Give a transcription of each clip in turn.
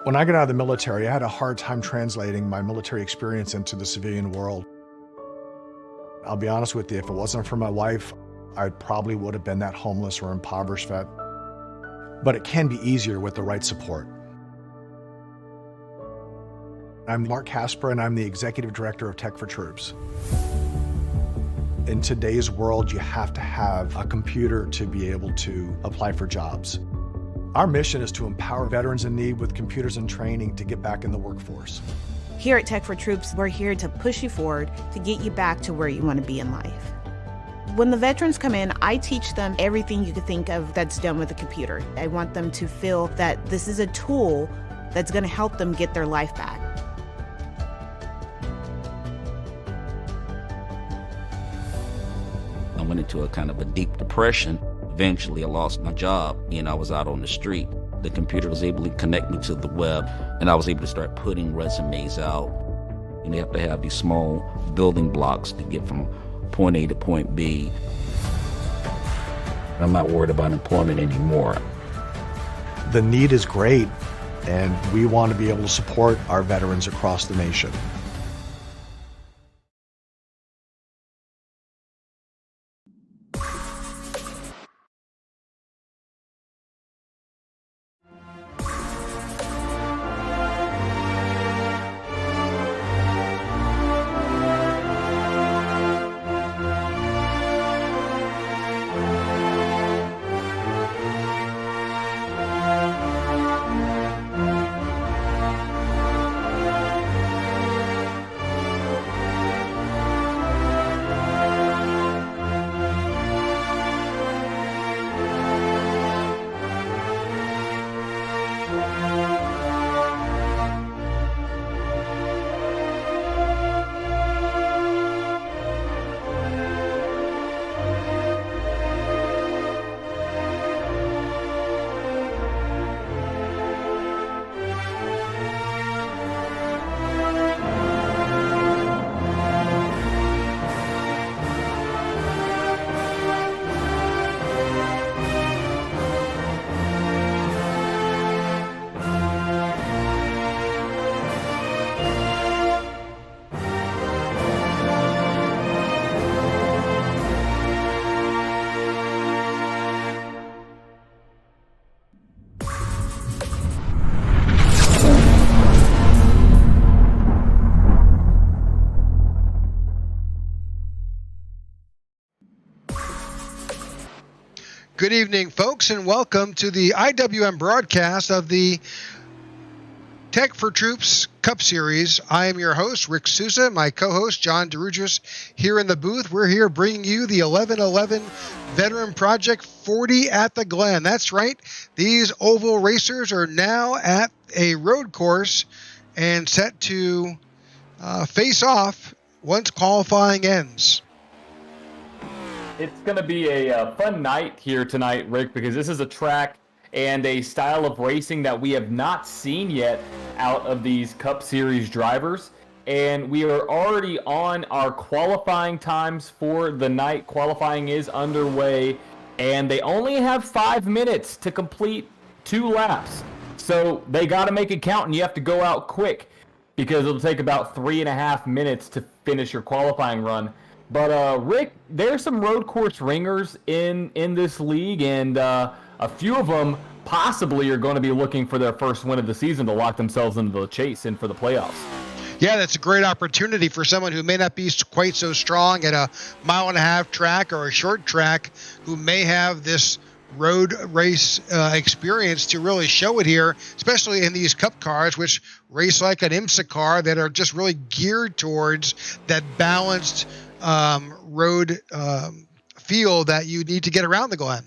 When I got out of the military, I had a hard time translating my military experience into the civilian world. I'll be honest with you, if it wasn't for my wife, I probably would have been that homeless or impoverished vet. But it can be easier with the right support. I'm Mark Casper, and I'm the Executive Director of Tech4Troops. In today's world, you have to have a computer to be able to apply for jobs. Our mission is to empower veterans in need with computers and training to get back in the workforce. Here at Tech4Troops, we're here to push you forward to get you back to where you want to be in life. When the veterans come in, I teach them everything you could think of that's done with a computer. I want them to feel that this is a tool that's going to help them get their life back. I went into a kind of a deep depression. Eventually, I lost my job and I was out on the street. The computer was able to connect me to the web, and I was able to start putting resumes out. And you have to have these small building blocks to get from point A to point B. I'm not worried about employment anymore. The need is great, and we want to be able to support our veterans across the nation. Good evening, folks, and welcome to the IWM broadcast of the Tech4Troops Cup Series. I am your host, Rick Sousa, my co-host, John DeRugis, here in the booth. We're here bringing you the 1111 Veteran Project 40 at the Glen. That's right. These oval racers are now at a road course and set to face off once qualifying ends. It's going to be a fun night here tonight, Rick, because this is a track and a style of racing that we have not seen yet out of these Cup Series drivers. And we are already on our qualifying times for the night. Qualifying is underway, and they only have 5 minutes to complete 2 laps. So they got to make it count, and you have to go out quick because it'll take about 3.5 minutes to finish your qualifying run. But, Rick, there's some road course ringers in this league, and a few of them possibly are going to be looking for their first win of the season to lock themselves into the chase and for the playoffs. Yeah, that's a great opportunity for someone who may not be quite so strong at a 1.5-mile track or a short track, who may have this road race experience to really show it here, especially in these cup cars, which race like an IMSA car, that are just really geared towards that balanced road feel that you need to get around the Glen.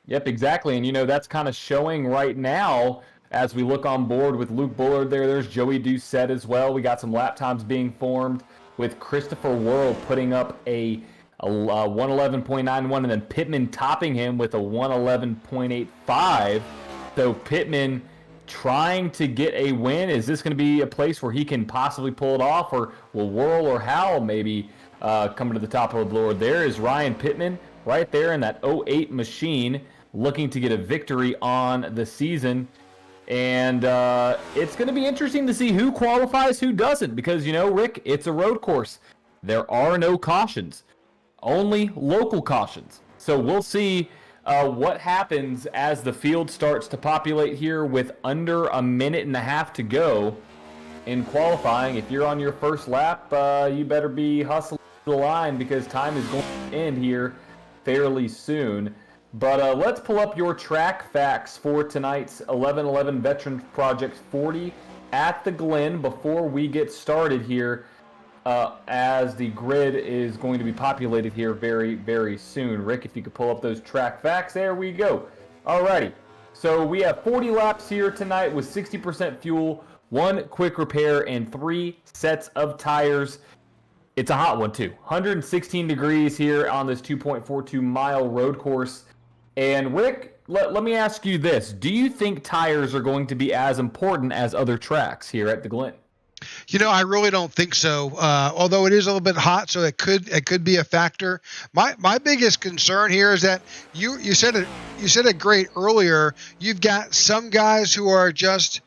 Yep, exactly. And, that's kind of showing right now as we look on board with Luke Bullard there. There's Joey Doucette as well. We got some lap times being formed with Christopher Worrell putting up a 111.91 and then Pittman topping him with a 111.85. So Pittman trying to get a win. Is this going to be a place where he can possibly pull it off, or will Worrell or Howell maybe coming to the top of the board? There is Ryan Pittman right there in that 08 machine looking to get a victory on the season. And it's going to be interesting to see who qualifies, who doesn't, because, Rick, it's a road course. There are no cautions, only local cautions. So we'll see what happens as the field starts to populate here with under a minute and a half to go in qualifying. If you're on your first lap, you better be hustling the line because time is going to end here fairly soon. But let's pull up your track facts for tonight's 11-11 Veterans Project 40 at the Glen before we get started here, as the grid is going to be populated here very, very soon. Rick, if you could pull up those track facts. There we go. Alrighty. So we have 40 laps here tonight with 60% fuel, 1 quick repair, and 3 sets of tires. It's a hot one, too. 116 degrees here on this 2.42 mile road course. And Rick, let me ask you this. Do you think tires are going to be as important as other tracks here at the Glen? I really don't think so. Although it is a little bit hot, so it could be a factor. My biggest concern here is that you said it great earlier. You've got some guys who are just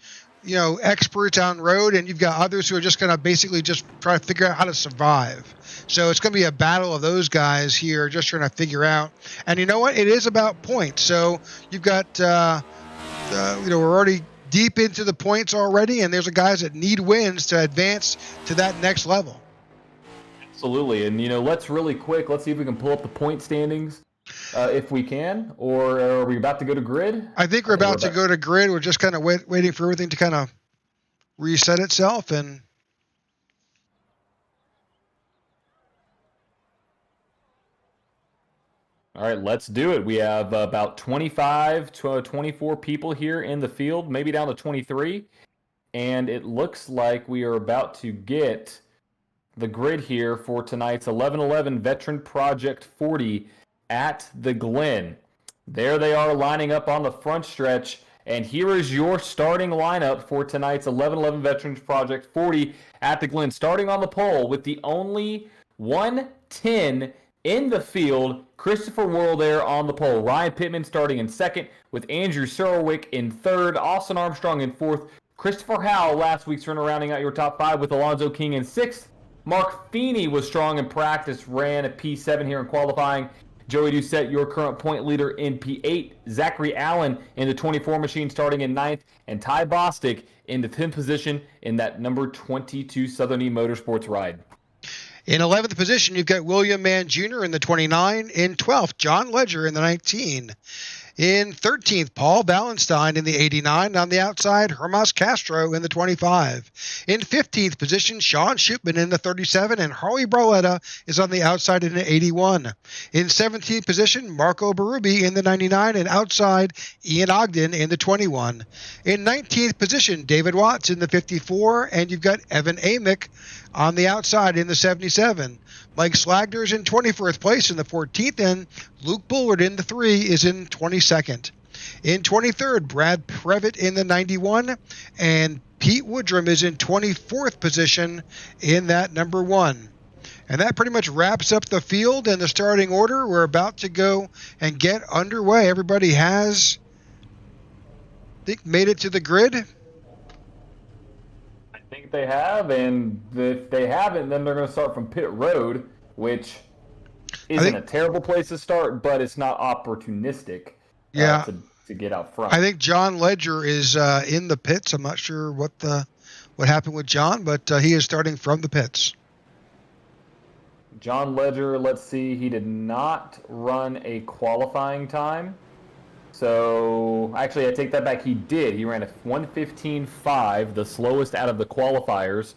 experts on road, and you've got others who are just going to basically just try to figure out how to survive. So it's going to be a battle of those guys here, just trying to figure out. And you know what? It is about points. So you've got, we're already deep into the points already, and there's the guys that need wins to advance to that next level. Absolutely. And, let's really quick, let's see if we can pull up the point standings. If we can, or are we about to go to grid? I think we're about to go to grid. We're just kind of waiting for everything to kind of reset itself. And all right, let's do it. We have about 25 to 24 people here in the field, maybe down to 23. And it looks like we are about to get the grid here for tonight's 11-11 Veteran Project 40 at the Glen. There they are lining up on the front stretch, and here is your starting lineup for tonight's 11-11 Veterans Project 40 at the Glen. Starting on the pole with the only 110 in the field, Christopher Worrell there on the pole. Ryan Pittman starting in second with Andrew Surwick in third, Austin Armstrong in fourth, Christopher Howell, last week's runner, rounding out your top 5 with Alonzo King in sixth. Mark Feeney was strong in practice, ran a P7 here in qualifying. Joey Doucette, your current point leader in P8. Zachary Allen in the 24 machine starting in 9th. And Ty Bostic in the 10th position in that number 22 Southern E Motorsports ride. In 11th position, you've got William Mann Jr. in the 29. In 12th, John Ledger in the 19. In 13th, Paul Ballenstein in the 89. On the outside, Hermas Castro in the 25. In 15th position, Sean Shipman in the 37, and Harley Barletta is on the outside in the 81. In 17th position, Marco Berube in the 99, and outside, Ian Ogden in the 21. In 19th position, David Watts in the 54, and you've got Evan Amick on the outside in the 77. Mike Slagner's in 21st place in the 14th, and Luke Bullard in the 3 is in 22nd. In 23rd, Brad Previtt in the 91, and Pete Woodrum is in 24th position in that number 1. And that pretty much wraps up the field and the starting order. We're about to go and get underway. Everybody has, I think, made it to the grid. I think they have, and if they haven't, then they're going to start from pit road, which isn't a terrible place to start, but it's not opportunistic to get out front. I think John Ledger is in the pits. I'm not sure what happened with John, but he is starting from the pits. John Ledger, let's see, he did not run a qualifying time. So, actually, I take that back. He did. He ran a 1:15.5, the slowest out of the qualifiers.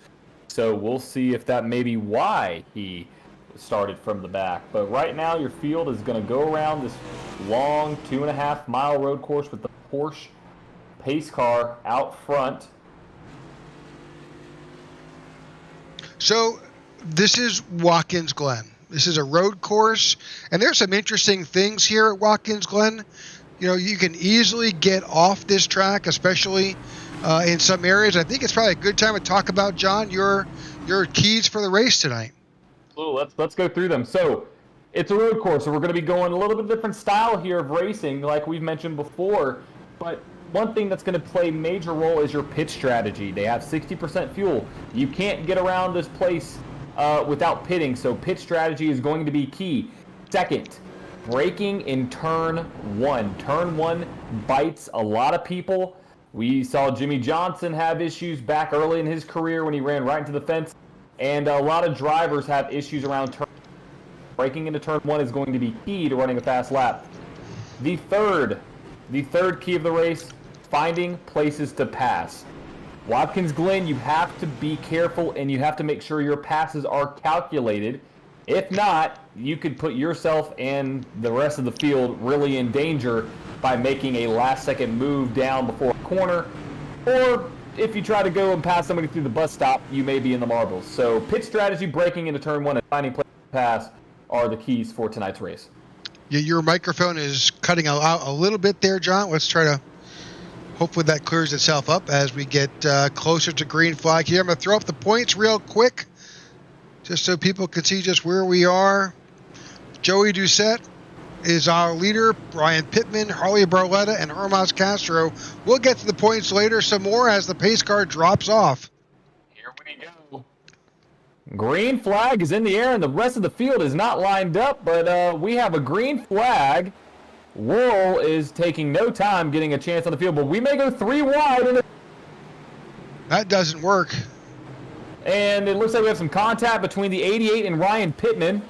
So, we'll see if that may be why he started from the back. But right now, your field is going to go around this long 2.5 mile road course with the Porsche pace car out front. So, this is Watkins Glen. This is a road course, and there's some interesting things here at Watkins Glen. You can easily get off this track, especially in some areas. I think it's probably a good time to talk about, John, your keys for the race tonight. Well, let's go through them. So it's a road course, so we're going to be going a little bit different style here of racing, like we've mentioned before. But one thing that's going to play major role is your pit strategy. They have 60% fuel. You can't get around this place without pitting, so pit strategy is going to be key. Second, braking in turn one. Turn one bites a lot of people. We saw Jimmy Johnson have issues back early in his career when he ran right into the fence, and a lot of drivers have issues around turn. Braking into turn one is going to be key to running a fast lap. The third key of the race, finding places to pass. Watkins Glen, you have to be careful and you have to make sure your passes are calculated. If not, you could put yourself and the rest of the field really in danger by making a last-second move down before a corner, or if you try to go and pass somebody through the bus stop, you may be in the marbles. So pit strategy, braking into turn one, and finding places to pass are the keys for tonight's race. Yeah, your microphone is cutting out a little bit there, John. Let's try to, hopefully that clears itself up as we get closer to green flag here. I'm going to throw up the points real quick, just so people can see just where we are. Joey Doucette is our leader. Ryan Pittman, Harley Barletta, and Hermas Castro. We'll get to the points later some more as the pace car drops off. Here we go. Green flag is in the air, and the rest of the field is not lined up, but we have a green flag. Worrell is taking no time getting a chance on the field, but we may go 3 wide. That doesn't work. And it looks like we have some contact between the 88 and Ryan Pittman.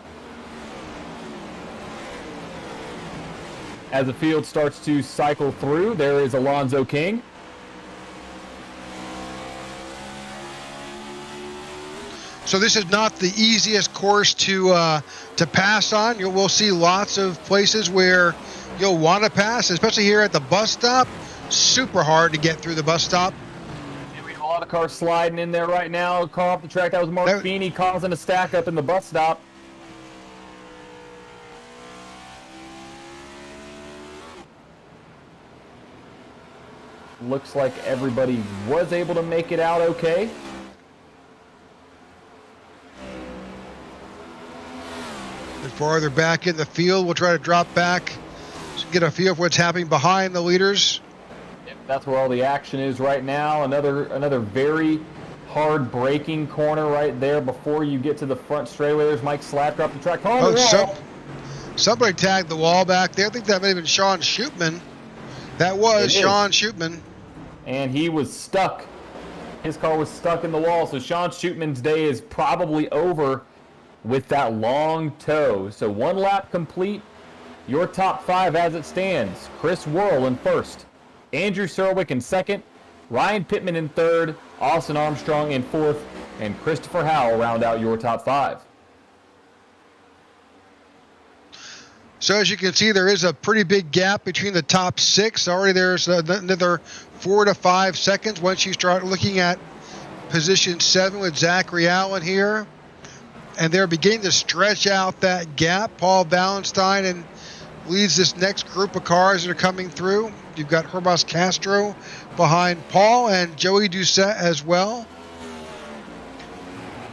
As the field starts to cycle through, there is Alonzo King. So this is not the easiest course to pass on. We'll see lots of places where you'll want to pass, especially here at the bus stop. Super hard to get through the bus stop. Yeah, we have a lot of cars sliding in there right now. Car off the track. That was Mark Feeney causing a stack up in the bus stop. Looks like everybody was able to make it out okay. And farther back in the field, we'll try to drop back to get a feel for what's happening behind the leaders. Yep, that's where all the action is right now. Another very hard braking corner right there before you get to the front straightaway. There's Mike Slatter up the track. Somebody tagged the wall back there. I think that may have been Sean Shootman. That was Sean Shootman. And he was stuck. His car was stuck in the wall. So Sean Shootman's day is probably over with that long tow. So 1 lap complete. Your top 5 as it stands. Chris Worrell in first. Andrew Serwick in second. Ryan Pittman in third. Austin Armstrong in fourth. And Christopher Howell round out your top 5. So as you can see, there is a pretty big gap between the top 6. Already there's another 4 to 5 seconds once you start looking at position 7 with Zachary Allen here. And they're beginning to stretch out that gap. Paul Valentine and leads this next group of cars that are coming through. You've got Hermas Castro behind Paul and Joey Doucette as well.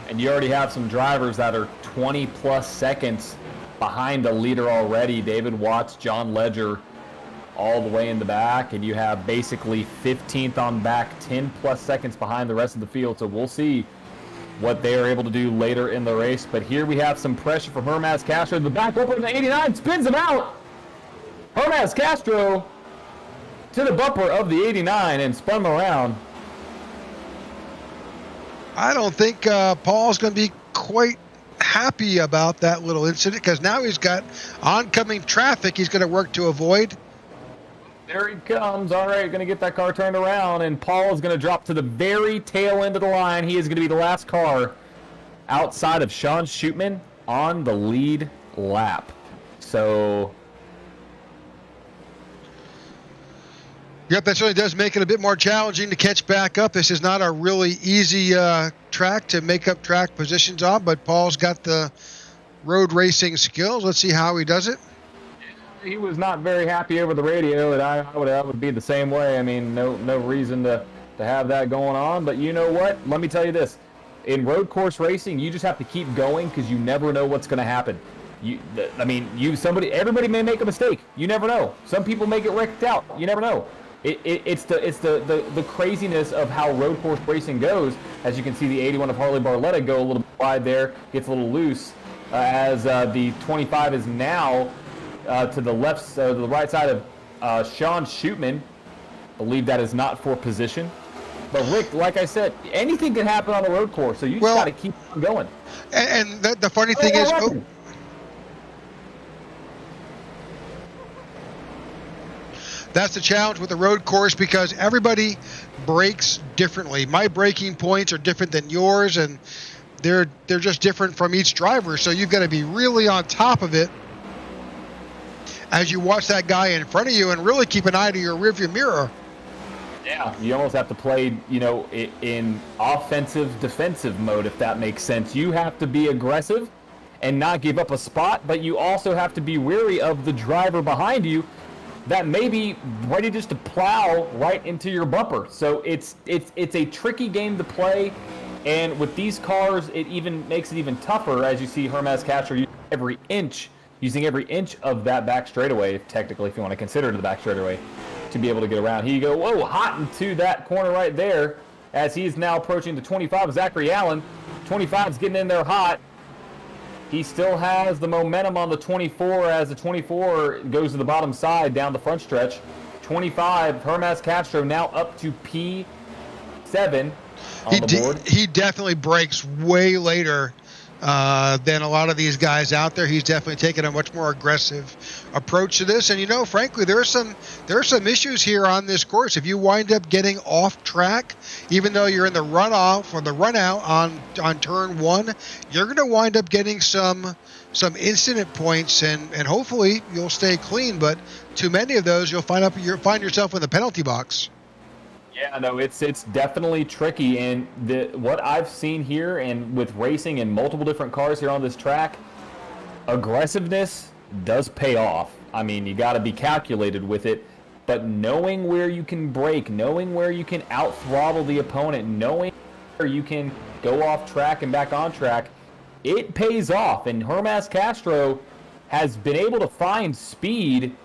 And you already have some drivers that are 20-plus seconds behind the leader already. David Watts, John Ledger, all the way in the back. And you have basically 15th on back, 10-plus seconds behind the rest of the field. So we'll see what they are able to do later in the race. But here we have some pressure from Hermas Castro. The back open to 89, spins him out. Hermas Castro to the bumper of the 89 and spun him around. I don't think Paul's going to be quite happy about that little incident because now he's got oncoming traffic he's going to work to avoid. There he comes. All right, going to get that car turned around, and Paul is going to drop to the very tail end of the line. He is going to be the last car outside of Sean Shootman on the lead lap. So, yep, that certainly does make it a bit more challenging to catch back up. This is not a really easy track to make up track positions on, but Paul's got the road racing skills. Let's see how he does it. He was not very happy over the radio, and I would be the same way. I mean, no reason to have that going on. But you know what? Let me tell you this. In road course racing, you just have to keep going because you never know what's going to happen. Everybody may make a mistake. You never know. Some people may get wrecked out. You never know. it's the craziness of how road course racing goes. As you can see, the 81 of Harley Barletta go a little wide there, gets a little loose, as the 25 is now to the right side of Sean Shootman. I believe that is not for position. But Rick, like I said, anything can happen on a road course, so you just got to keep on going. And the funny thing is, that's the challenge with the road course, because everybody brakes differently. My braking points are different than yours, and they're just different from each driver. So you've got to be really on top of it as you watch that guy in front of you, and really keep an eye to your rearview mirror. Yeah, you almost have to play, in offensive, defensive mode, if that makes sense. You have to be aggressive and not give up a spot, but you also have to be wary of the driver behind you that may be ready just to plow right into your bumper. So it's a tricky game to play, and with these cars, it even makes it even tougher, as you see Hermes Castro using every inch of that back straightaway, technically, if you want to consider it the back straightaway, to be able to get around. Here you go, whoa, hot into that corner right there, as he's now approaching the 25, Zachary Allen. 25 is getting in there hot. He still has the momentum on the 24, as the 24 goes to the bottom side down the front stretch. 25, Hermes Castro now up to P7 on the board. He definitely breaks way later than a lot of these guys out there. He's definitely taken a much more aggressive approach to this. And frankly, there are some issues here on this course. If you wind up getting off track, even though you're in the runoff or the run out on turn one, you're going to wind up getting some incident points, and hopefully you'll stay clean. But too many of those, you'll find yourself in the penalty box. Yeah, no, it's definitely tricky, and what I've seen here, and with racing in multiple different cars here on this track, aggressiveness does pay off. I mean, you got to be calculated with it, but knowing where you can brake, knowing where you can out-throttle the opponent, knowing where you can go off track and back on track, it pays off. And Hermes Castro has been able to find speed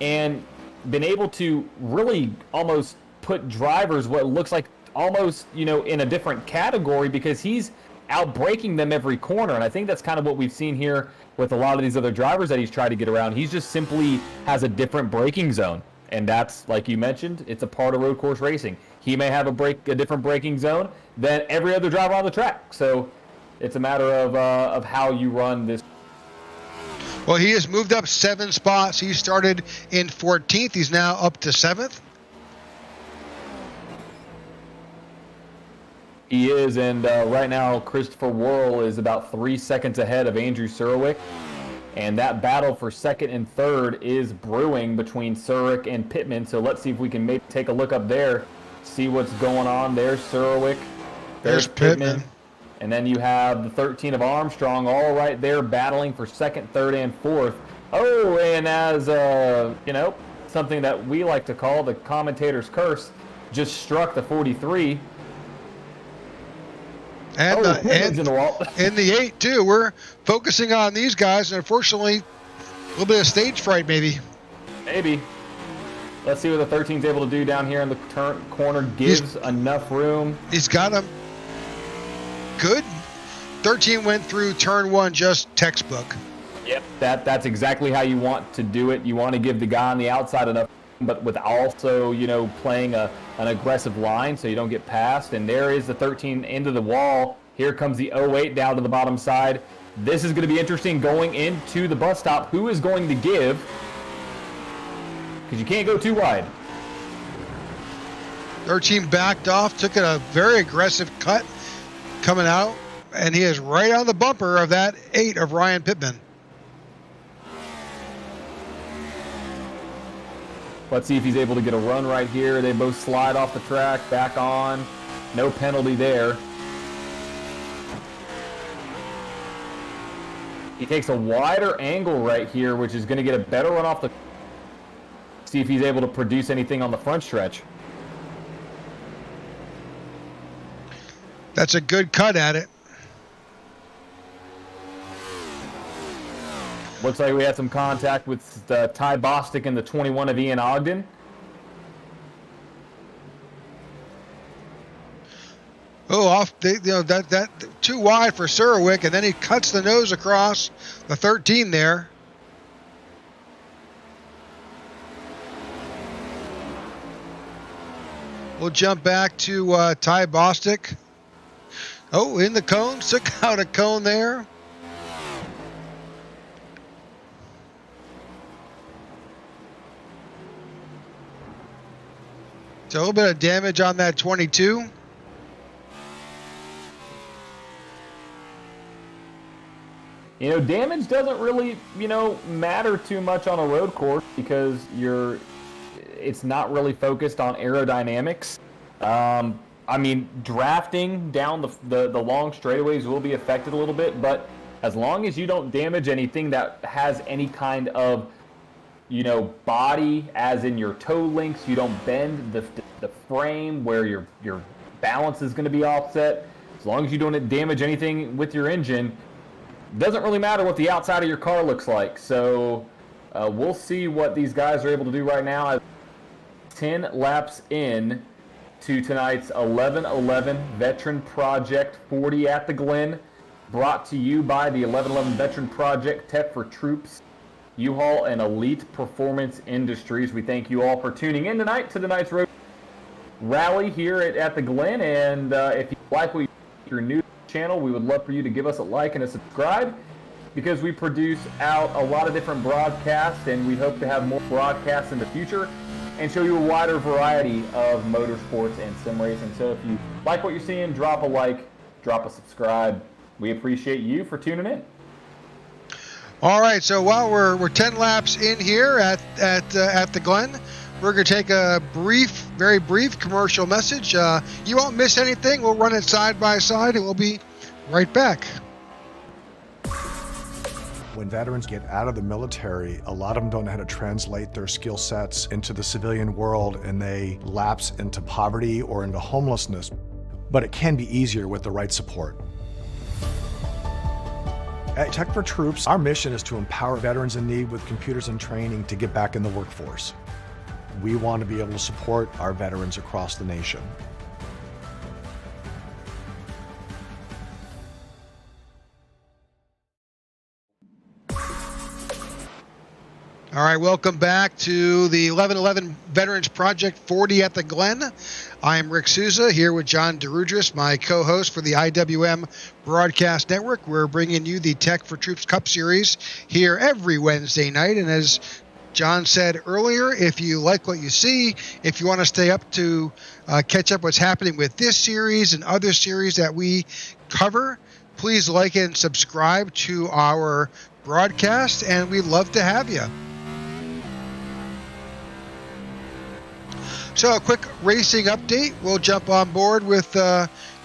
and been able to really almost put drivers what looks like almost, in a different category, because he's out-braking them every corner. And I think that's kind of what we've seen here with a lot of these other drivers that he's tried to get around. He's just simply has a different braking zone. And that's, like you mentioned, it's a part of road course racing. He may have a different braking zone than every other driver on the track. So it's a matter of how you run this. Well, he has moved up 7 spots. He started in 14th. He's now up to 7th. He is, and right now Christopher Worrell is about 3 seconds ahead of Andrew Surwick. And that battle for second and third is brewing between Surwick and Pittman. So let's see if we can maybe take a look up there, see what's going on. There's Surwick. There's Pittman. And then you have the 13 of Armstrong all right there battling for second, third, and fourth. Oh, and as, something that we like to call the commentator's curse, just struck the 43. And in the 8 too. We're focusing on these guys, and unfortunately, a little bit of stage fright maybe. Maybe. Let's see what the 13's able to do down here in the turn corner. Gives enough room. He's got him good. 13 went through turn 1 just textbook. Yep, that's exactly how you want to do it. You want to give the guy on the outside enough, but with also, playing an aggressive line so you don't get passed. And there is the 13 into the wall. Here comes the 08 down to the bottom side. This is going to be interesting going into the bus stop. Who is going to give? Because you can't go too wide. 13 backed off, took a very aggressive cut coming out, and he is right on the bumper of that 8 of Ryan Pittman. Let's see if he's able to get a run right here. They both slide off the track, back on. No penalty there. He takes a wider angle right here, which is going to get a better run off the... See if he's able to produce anything on the front stretch. That's a good cut at it. Looks like we had some contact with Ty Bostic and the 21 of Ian Ogden. that too wide for Surwick, and then he cuts the nose across the 13 there. We'll jump back to Ty Bostic. Oh, in the cone, took out a cone there. So a little bit of damage on that 22. Damage doesn't really, matter too much on a road course because it's not really focused on aerodynamics. Drafting down the long straightaways will be affected a little bit, but as long as you don't damage anything that has any kind of, body, as in your toe links, you don't bend the frame where your balance is going to be offset. As long as you don't damage anything with your engine, doesn't really matter what the outside of your car looks like. So we'll see what these guys are able to do right now. 10 laps in to tonight's 11-11 Veteran Project 40 at the Glen, brought to you by the 11-11 Veteran Project, Tech4Troops, U-Haul, and Elite Performance Industries. We thank you all for tuning in tonight to tonight's road rally here at the Glen. And if you like what you're new to the channel, we would love for you to give us a like and a subscribe, because we produce out a lot of different broadcasts, and we hope to have more broadcasts in the future and show you a wider variety of motorsports and sim racing. So if you like what you're seeing, drop a like, drop a subscribe. We appreciate you for tuning in. All right, so while we're 10 laps in here at the Glen, we're going to take a very brief commercial message. You won't miss anything. We'll run it side by side, and we'll be right back. When veterans get out of the military, a lot of them don't know how to translate their skill sets into the civilian world, and they lapse into poverty or into homelessness. But it can be easier with the right support. At Tech4Troops, our mission is to empower veterans in need with computers and training to get back in the workforce. We want to be able to support our veterans across the nation. All right, welcome back to the 11-11 Veterans Project 40 at the Glen. I'm Rick Souza here with John DeRudris, my co-host for the IWM Broadcast Network. We're bringing you the Tech4Troops Cup Series here every Wednesday night. And as John said earlier, if you like what you see, if you want to stay up to catch up what's happening with this series and other series that we cover, please like and subscribe to our broadcast, and we'd love to have you. So a quick racing update. We'll jump on board with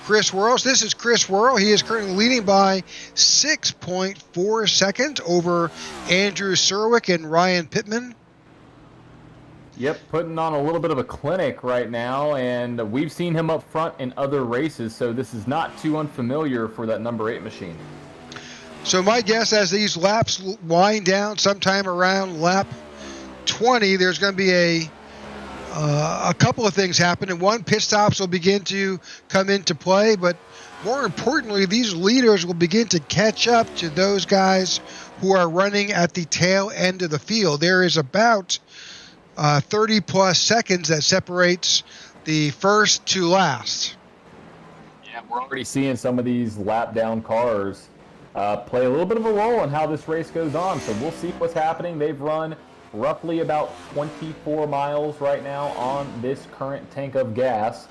Chris Worrell. This is Chris Worrell. He is currently leading by 6.4 seconds over Andrew Surwick and Ryan Pittman. Yep, putting on a little bit of a clinic right now, and we've seen him up front in other races, so this is not too unfamiliar for that number 8 machine. So my guess, as these laps wind down sometime around lap 20, there's going to be a couple of things happen, and one, pit stops will begin to come into play, but more importantly, these leaders will begin to catch up to those guys who are running at the tail end of the field. There is about 30 plus seconds that separates the first to last. Yeah, we're already seeing some of these lap down cars play a little bit of a role in how this race goes on, so we'll see what's happening. They've run roughly about 24 miles right now on this current tank of gas.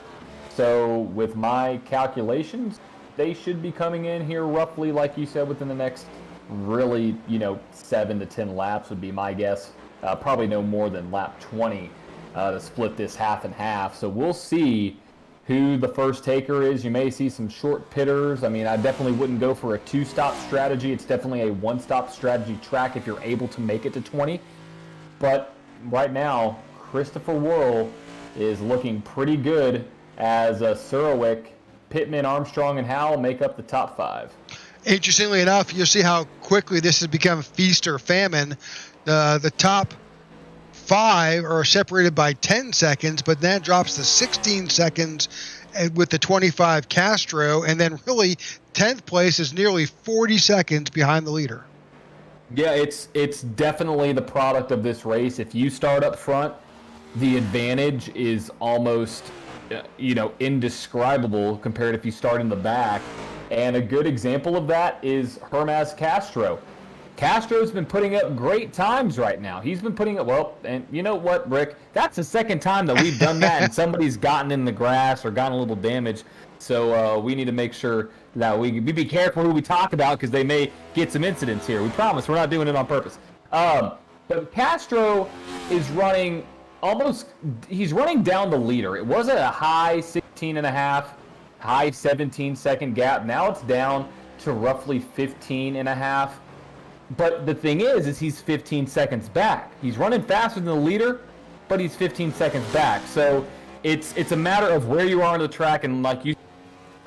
So with my calculations, they should be coming in here roughly, like you said, within the next really, 7 to 10 laps would be my guess. Probably no more than lap 20 to split this half and half. So we'll see who the first taker is. You may see some short pitters. I mean, I definitely wouldn't go for a 2-stop strategy. It's definitely a 1-stop strategy track if you're able to make it to 20. But right now, Christopher Worrell is looking pretty good as Surwick, Pittman, Armstrong, and Howell make up the top 5. Interestingly enough, you'll see how quickly this has become feast or famine. The top 5 are separated by 10 seconds, but then drops to 16 seconds with the 25 Castro, and then really 10th place is nearly 40 seconds behind the leader. Yeah, it's definitely the product of this race. If you start up front, the advantage is almost indescribable compared if you start in the back. And a good example of that is Hermaz Castro. Castro's been putting up great times right now. He's been putting up, well, and you know what, Rick? That's the second time that we've done that and somebody's gotten in the grass or gotten a little damage. So we need to make sure that we be careful who we talk about because they may get some incidents here. We promise we're not doing it on purpose. But Castro is running he's running down the leader. It was at a high 16.5, high 17-second gap. Now it's down to roughly 15.5. But the thing is he's 15 seconds back. He's running faster than the leader, but he's 15 seconds back. So it's a matter of where you are on the track, and like you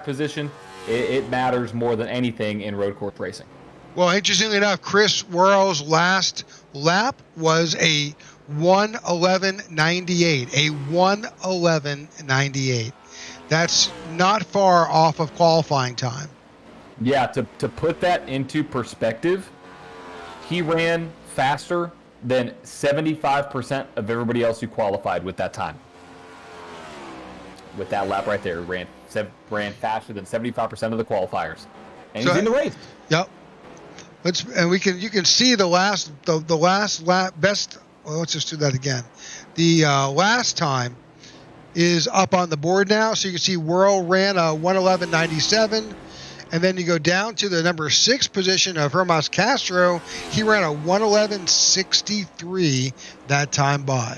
position, it matters more than anything in road course racing. Well, interestingly enough, Chris Worrell's last lap was a 1:11.98. A 1:11.98. That's not far off of qualifying time. Yeah, to put that into perspective, he ran faster than 75% of everybody else who qualified with that time. With that lap right there, ran faster than 75% of the qualifiers, and he's in the race. Yep. You can see the last lap best. Well, let's just do that again. The last time is up on the board now, so you can see Worrell ran a 1:11.97. And then you go down to the number 6 position of Hermaz Castro. He ran a 1:11.63 that time by.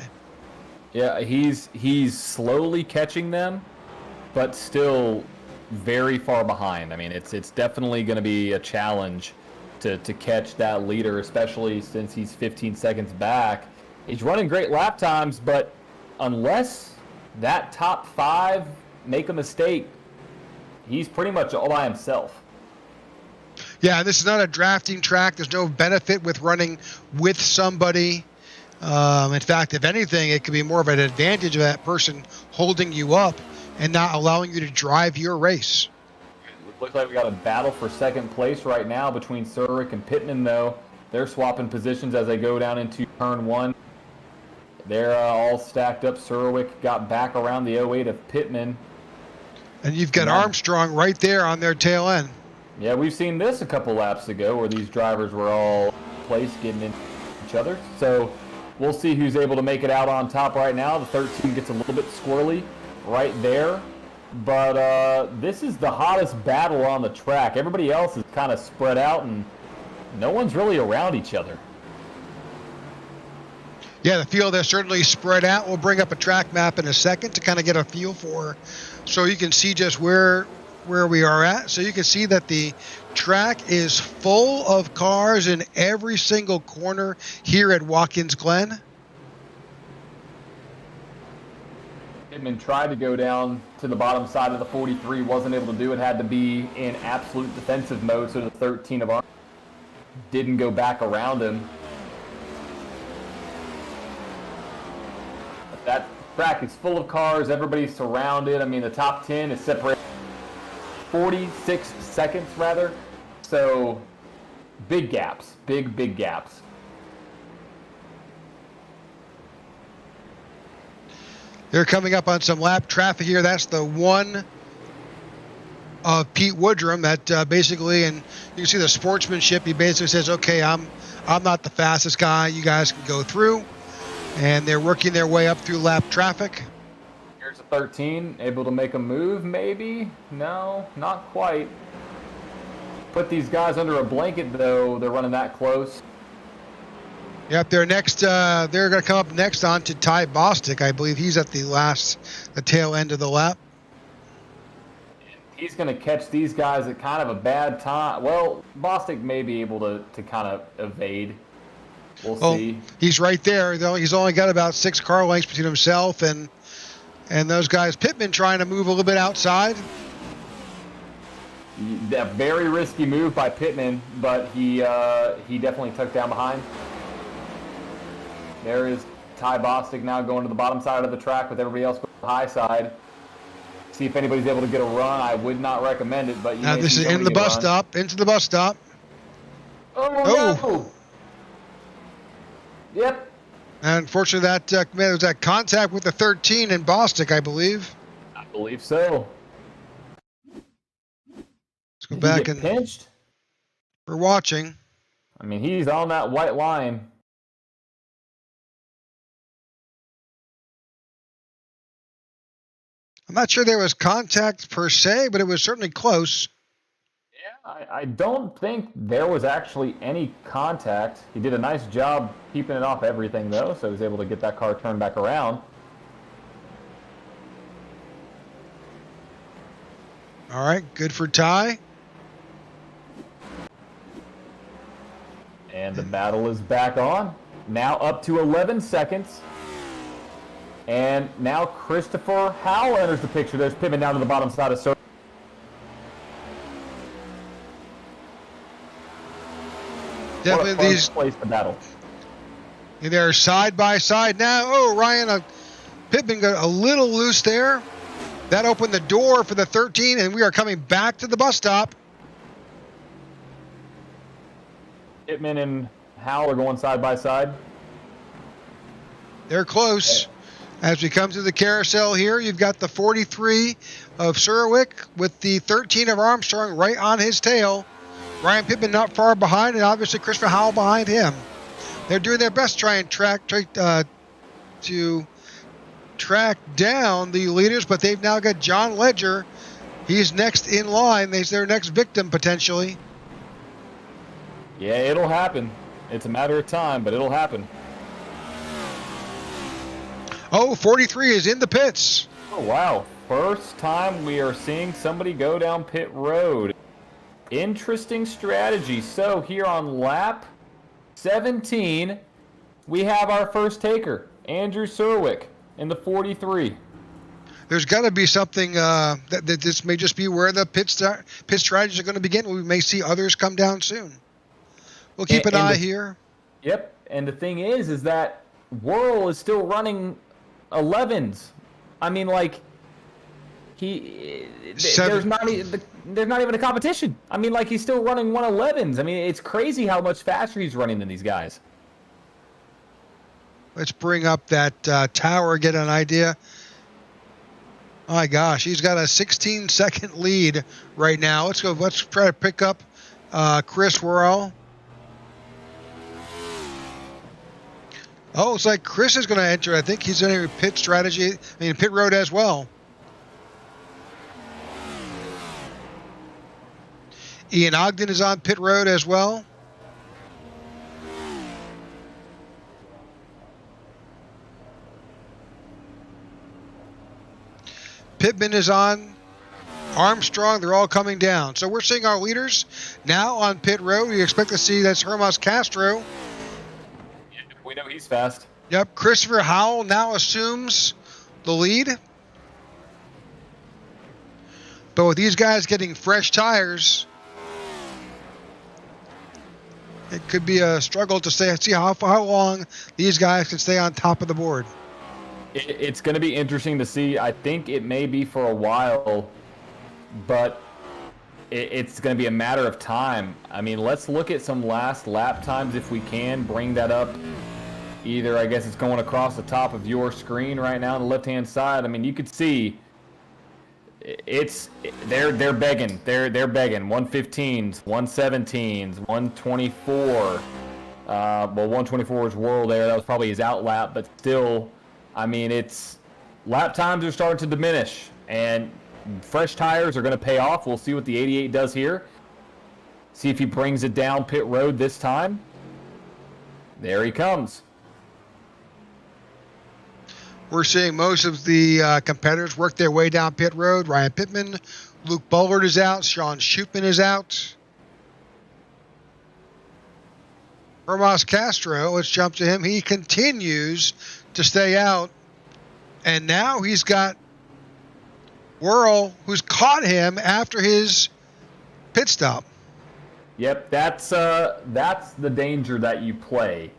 Yeah, he's slowly catching them, but still very far behind. I mean, it's definitely going to be a challenge to catch that leader, especially since he's 15 seconds back. He's running great lap times, but unless that top 5 make a mistake, he's pretty much all by himself. Yeah, this is not a drafting track. There's no benefit with running with somebody. In fact, if anything, it could be more of an advantage of that person holding you up and not allowing you to drive your race. It looks like we got a battle for second place right now between Surrick and Pittman, though. They're swapping positions as they go down into turn 1. They're all stacked up. Surrick got back around the 08 of Pittman. And you've got Armstrong right there on their tail end. Yeah, we've seen this a couple laps ago where these drivers were all placed getting into each other. So we'll see who's able to make it out on top right now. The 13 gets a little bit squirrely right there. But this is the hottest battle on the track. Everybody else is kind of spread out and no one's really around each other. Yeah, the field is certainly spread out. We'll bring up a track map in a second to kind of get a feel for, so you can see just where we are at. So you can see that the track is full of cars in every single corner here at Watkins Glen. Pittman tried to go down to the bottom side of the 43, wasn't able to do it, had to be in absolute defensive mode, so the 13 of our didn't go back around him. That track is full of cars. Everybody's surrounded. I mean, the top 10 is separated 46 seconds, rather. So, big gaps. Big gaps. They're coming up on some lap traffic here. That's the one of Pete Woodrum that basically, and you can see the sportsmanship. He basically says, okay, I'm not the fastest guy. You guys can go through. And they're working their way up through lap traffic. Here's a 13, able to make a move, maybe? No, not quite. Put these guys under a blanket, though. They're running that close. Yep, they're next. They're going to come up next on to Ty Bostic. I believe he's at the tail end of the lap. He's going to catch these guys at kind of a bad time. Well, Bostic may be able to kind of evade. We'll see. He's right there. He's only got about 6 car lengths between himself and those guys. Pittman trying to move a little bit outside. A very risky move by Pittman, but he definitely tucked down behind. There is Ty Bostic now going to the bottom side of the track with everybody else going to the high side. See if anybody's able to get a run. I would not recommend it, but you Now may this see is in somebody the get a bus run. stop. Into the bus stop. Oh, no! Yep. And unfortunately, that there was that contact with the 13 in Bostic, I believe. I believe so. Let's go Did back he get and pinched? we're watching. I mean, he's on that white line. I'm not sure there was contact per se, but it was certainly close. Yeah, I don't think there was actually any contact. He did a nice job keeping it off everything, though, so he was able to get that car turned back around. All right, good for Ty. And the battle is back on. Now up to 11 seconds. And now Christopher Howell enters the picture. There's Pittman down to the bottom side of circle. Definitely these. Place the battle. They're side by side now. Oh, Ryan Pittman got a little loose there. That opened the door for the 13, and we are coming back to the bus stop. Pittman and Howell are going side by side. They're close. As we come to the carousel here, you've got the 43 of Surwick with the 13 of Armstrong right on his tail. Ryan Pittman not far behind, and obviously Christopher Howell behind him. They're doing their best to try and track down the leaders, but they've now got John Ledger. He's next in line. He's their next victim, potentially. Yeah, it'll happen. It's a matter of time, but it'll happen. Oh, 43 is in the pits. Oh, wow. First time we are seeing somebody go down pit road. Interesting strategy. So here on lap 17, we have our first taker, Andrew Surwick, in the 43. There's got to be something that this may just be where the pit strategies are going to begin. We may see others come down soon. We'll keep an eye here. Yep, and the thing is that Whirl is still running 11s. I mean, like, there's not even a competition. I mean, like, he's still running 111s. I mean, it's crazy how much faster he's running than these guys. Let's bring up that tower, get an idea. My gosh, he's got a 16-second lead right now. Let's go. Let's try to pick up Chris Worrell. Oh, it's like Chris is going to enter. I think he's in a pit strategy. Pit road as well. Ian Ogden is on pit road as well. Pittman is on. Armstrong, they're all coming down. So we're seeing our leaders now on pit road. We expect to see that's Hermas Castro. We know he's fast. Yep, Christopher Howell now assumes the lead. But with these guys getting fresh tires, it could be a struggle to see how long these guys can stay on top of the board. It's going to be interesting to see. I think it may be for a while, but it's going to be a matter of time. I mean, let's look at some last lap times if we can bring that up. Either, I guess it's going across the top of your screen right now on the left-hand side. I mean, you could see they're begging. They're begging. 115s, 117s, 124. Well, 124 is World there. That was probably his out lap, but still, I mean, it's lap times are starting to diminish, and fresh tires are going to pay off. We'll see what the 88 does here. See if he brings it down pit road this time. There he comes. We're seeing most of the competitors work their way down pit road. Ryan Pittman, Luke Bullard is out. Sean Schupman is out. Hermas Castro, let's jump to him. He continues to stay out. And now he's got Worrell, who's caught him after his pit stop. Yep, that's the danger that you play.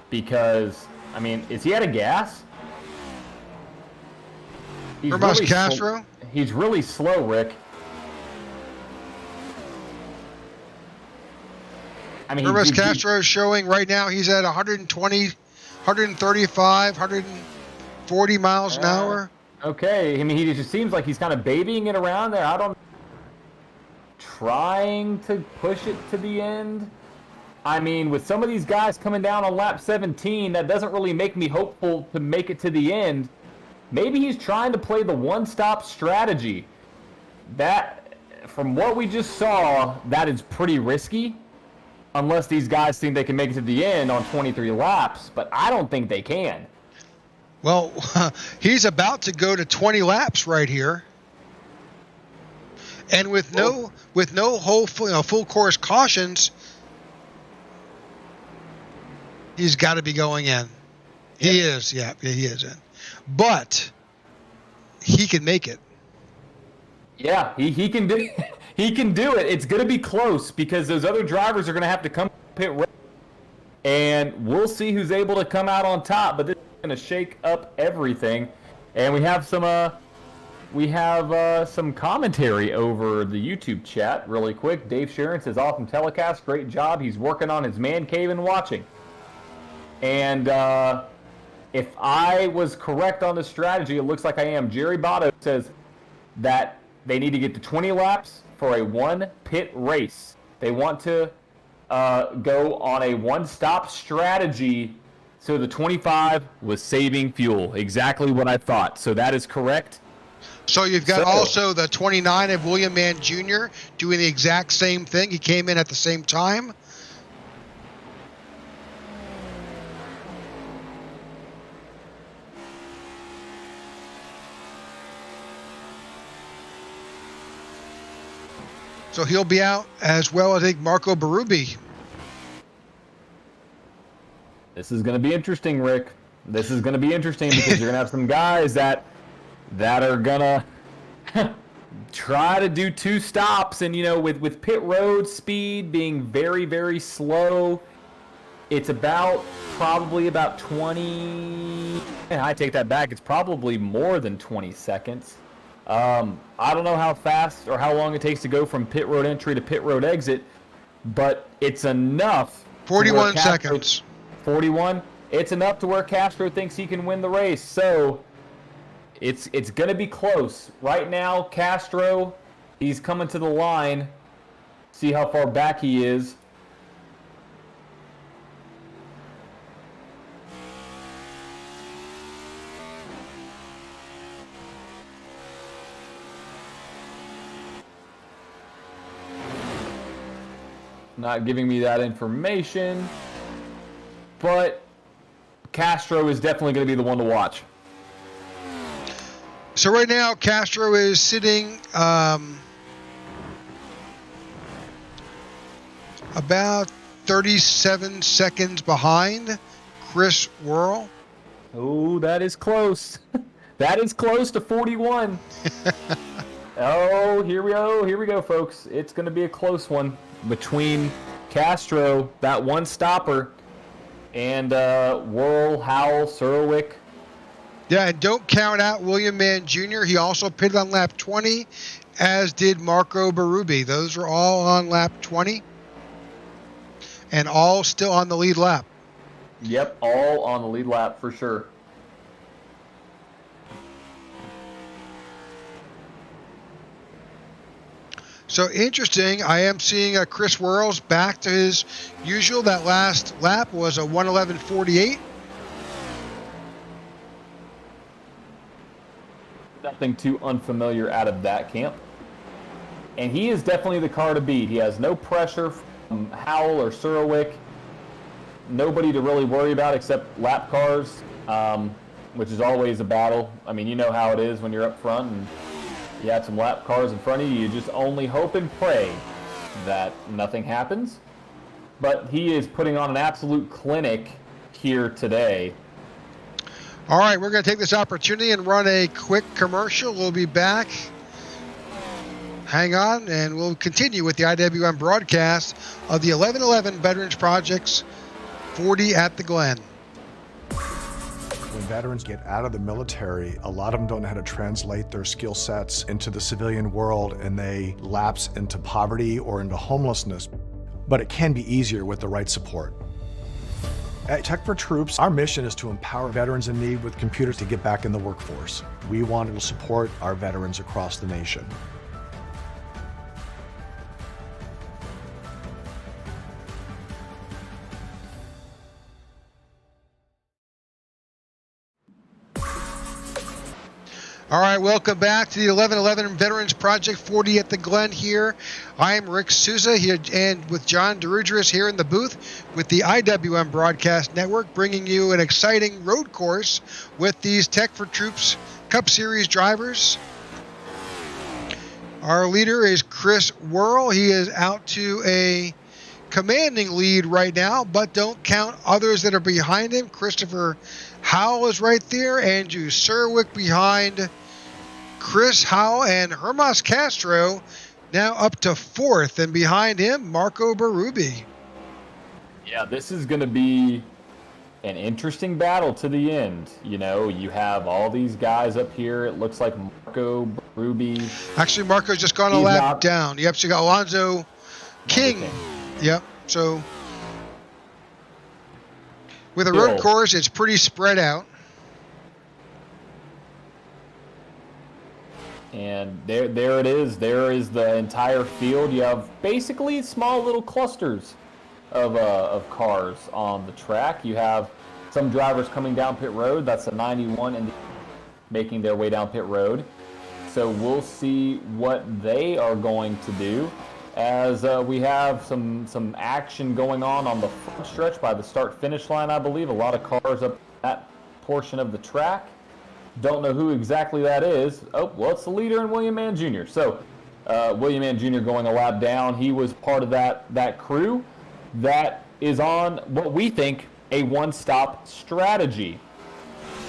Because, I mean, is he out of gas? Where about Castro? He's really slow, Rick. I mean, Hermes Castro is showing right now he's at 120, 135, 140 miles an hour. Okay, I mean, he just seems like he's kind of babying it around there. I don't... Trying to push it to the end. I mean, with some of these guys coming down on lap 17, that doesn't really make me hopeful to make it to the end. Maybe he's trying to play the one-stop strategy. That, from what we just saw, that is pretty risky. Unless these guys think they can make it to the end on 23 laps, but I don't think they can. Well, he's about to go to 20 laps right here. And with no full course cautions, he's got to be going in. He is, yeah, he is in. But he can make it. Yeah, he can do he can do it. It's going to be close because those other drivers are going to have to come pit road, and we'll see who's able to come out on top. But this is going to shake up everything, and we have some commentary over the YouTube chat really quick. Dave Sharon says, "Awesome telecast, great job. He's working on his man cave and watching." And if I was correct on the strategy, it looks like I am. Jerry Botto says that they need to get to 20 laps for a one-pit race. They want to go on a one-stop strategy, so the 25 was saving fuel. Exactly what I thought. So that is correct. So you've got also the 29 of William Mann Jr. doing the exact same thing. He came in at the same time. So he'll be out as well, I think, Marco Berube. This is going to be interesting, Rick. This is going to be interesting because you're going to have some guys that are going to try to do two stops. And, you know, with pit road speed being very, very slow, it's probably about 20. I take that back. It's probably more than 20 seconds. I don't know how fast or how long it takes to go from pit road entry to pit road exit, but it's enough. 41 seconds. 41. It's enough to where Castro thinks he can win the race. So it's going to be close. Right now, Castro, he's coming to the line. See how far back he is. Not giving me that information, but Castro is definitely going to be the one to watch. So right now, Castro is sitting about 37 seconds behind Chris Worrell. Oh, that is close. That is close to 41. Oh, here we go, folks. It's going to be a close one between Castro, that one stopper, and Worrell, Howell, Surwick. Yeah, and don't count out William Mann Jr. He also pitted on lap 20, as did Marco Berube. Those are all on lap 20, and all still on the lead lap. Yep, all on the lead lap for sure. So interesting, I am seeing Chris Worrell's back to his usual. That last lap was a 1:11.48. Nothing too unfamiliar out of that camp. And he is definitely the car to beat. He has no pressure from Howell or Surwick. Nobody to really worry about except lap cars, which is always a battle. I mean, you know how it is when you're up front and you have some lap cars in front of you. You just only hope and pray that nothing happens. But he is putting on an absolute clinic here today. All right, we're going to take this opportunity and run a quick commercial. We'll be back. Hang on, and we'll continue with the IWM broadcast of the 1111 Veterans Project's 40 at the Glen. When veterans get out of the military, a lot of them don't know how to translate their skill sets into the civilian world, and they lapse into poverty or into homelessness. But it can be easier with the right support. At Tech4Troops, our mission is to empower veterans in need with computers to get back in the workforce. We want to support our veterans across the nation. All right, welcome back to the 1111 Veterans Project 40 at the Glen here. I'm Rick Souza here and with John DeRudris here in the booth with the IWM Broadcast Network, bringing you an exciting road course with these Tech4Troops Cup Series drivers. Our leader is Chris Worrell. He is out to a commanding lead right now, but don't count others that are behind him. Christopher Howell is right there. Andrew Serwick behind Chris Howell, and Hermas Castro now up to fourth, and behind him, Marco Berube. Yeah, this is going to be an interesting battle to the end. You know, you have all these guys up here. It looks like Marco Berube. Actually, Marco's just gone a lap down. Yep, so you got Alonzo King. Yep, so with a road course, it's pretty spread out. And there it is. There is the entire field. You have basically small little clusters of cars on the track. You have some drivers coming down pit road. That's a 91 and making their way down pit road. So we'll see what they are going to do, as we have some action going on the front stretch by the start-finish line, I believe. A lot of cars up that portion of the track. Don't know who exactly that is. Oh, well, it's the leader in William Mann Jr. So William Mann Jr. going a lap down. He was part of that crew that is on what we think a one-stop strategy.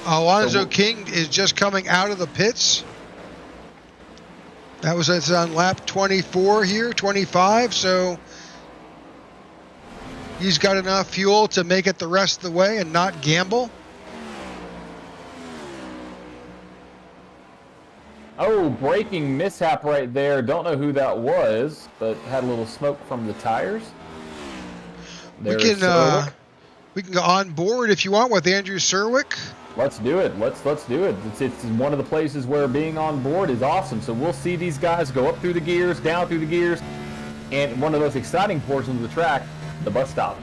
Alonzo King is just coming out of the pits. It's on lap 24 here, 25, so he's got enough fuel to make it the rest of the way and not gamble. Oh, braking mishap right there. Don't know who that was, but had a little smoke from the tires. We can go on board if you want with Andrew Serwick. Let's do it. Let's do it. It's one of the places where being on board is awesome. So we'll see these guys go up through the gears, down through the gears, and one of those exciting portions of the track, the bus stop.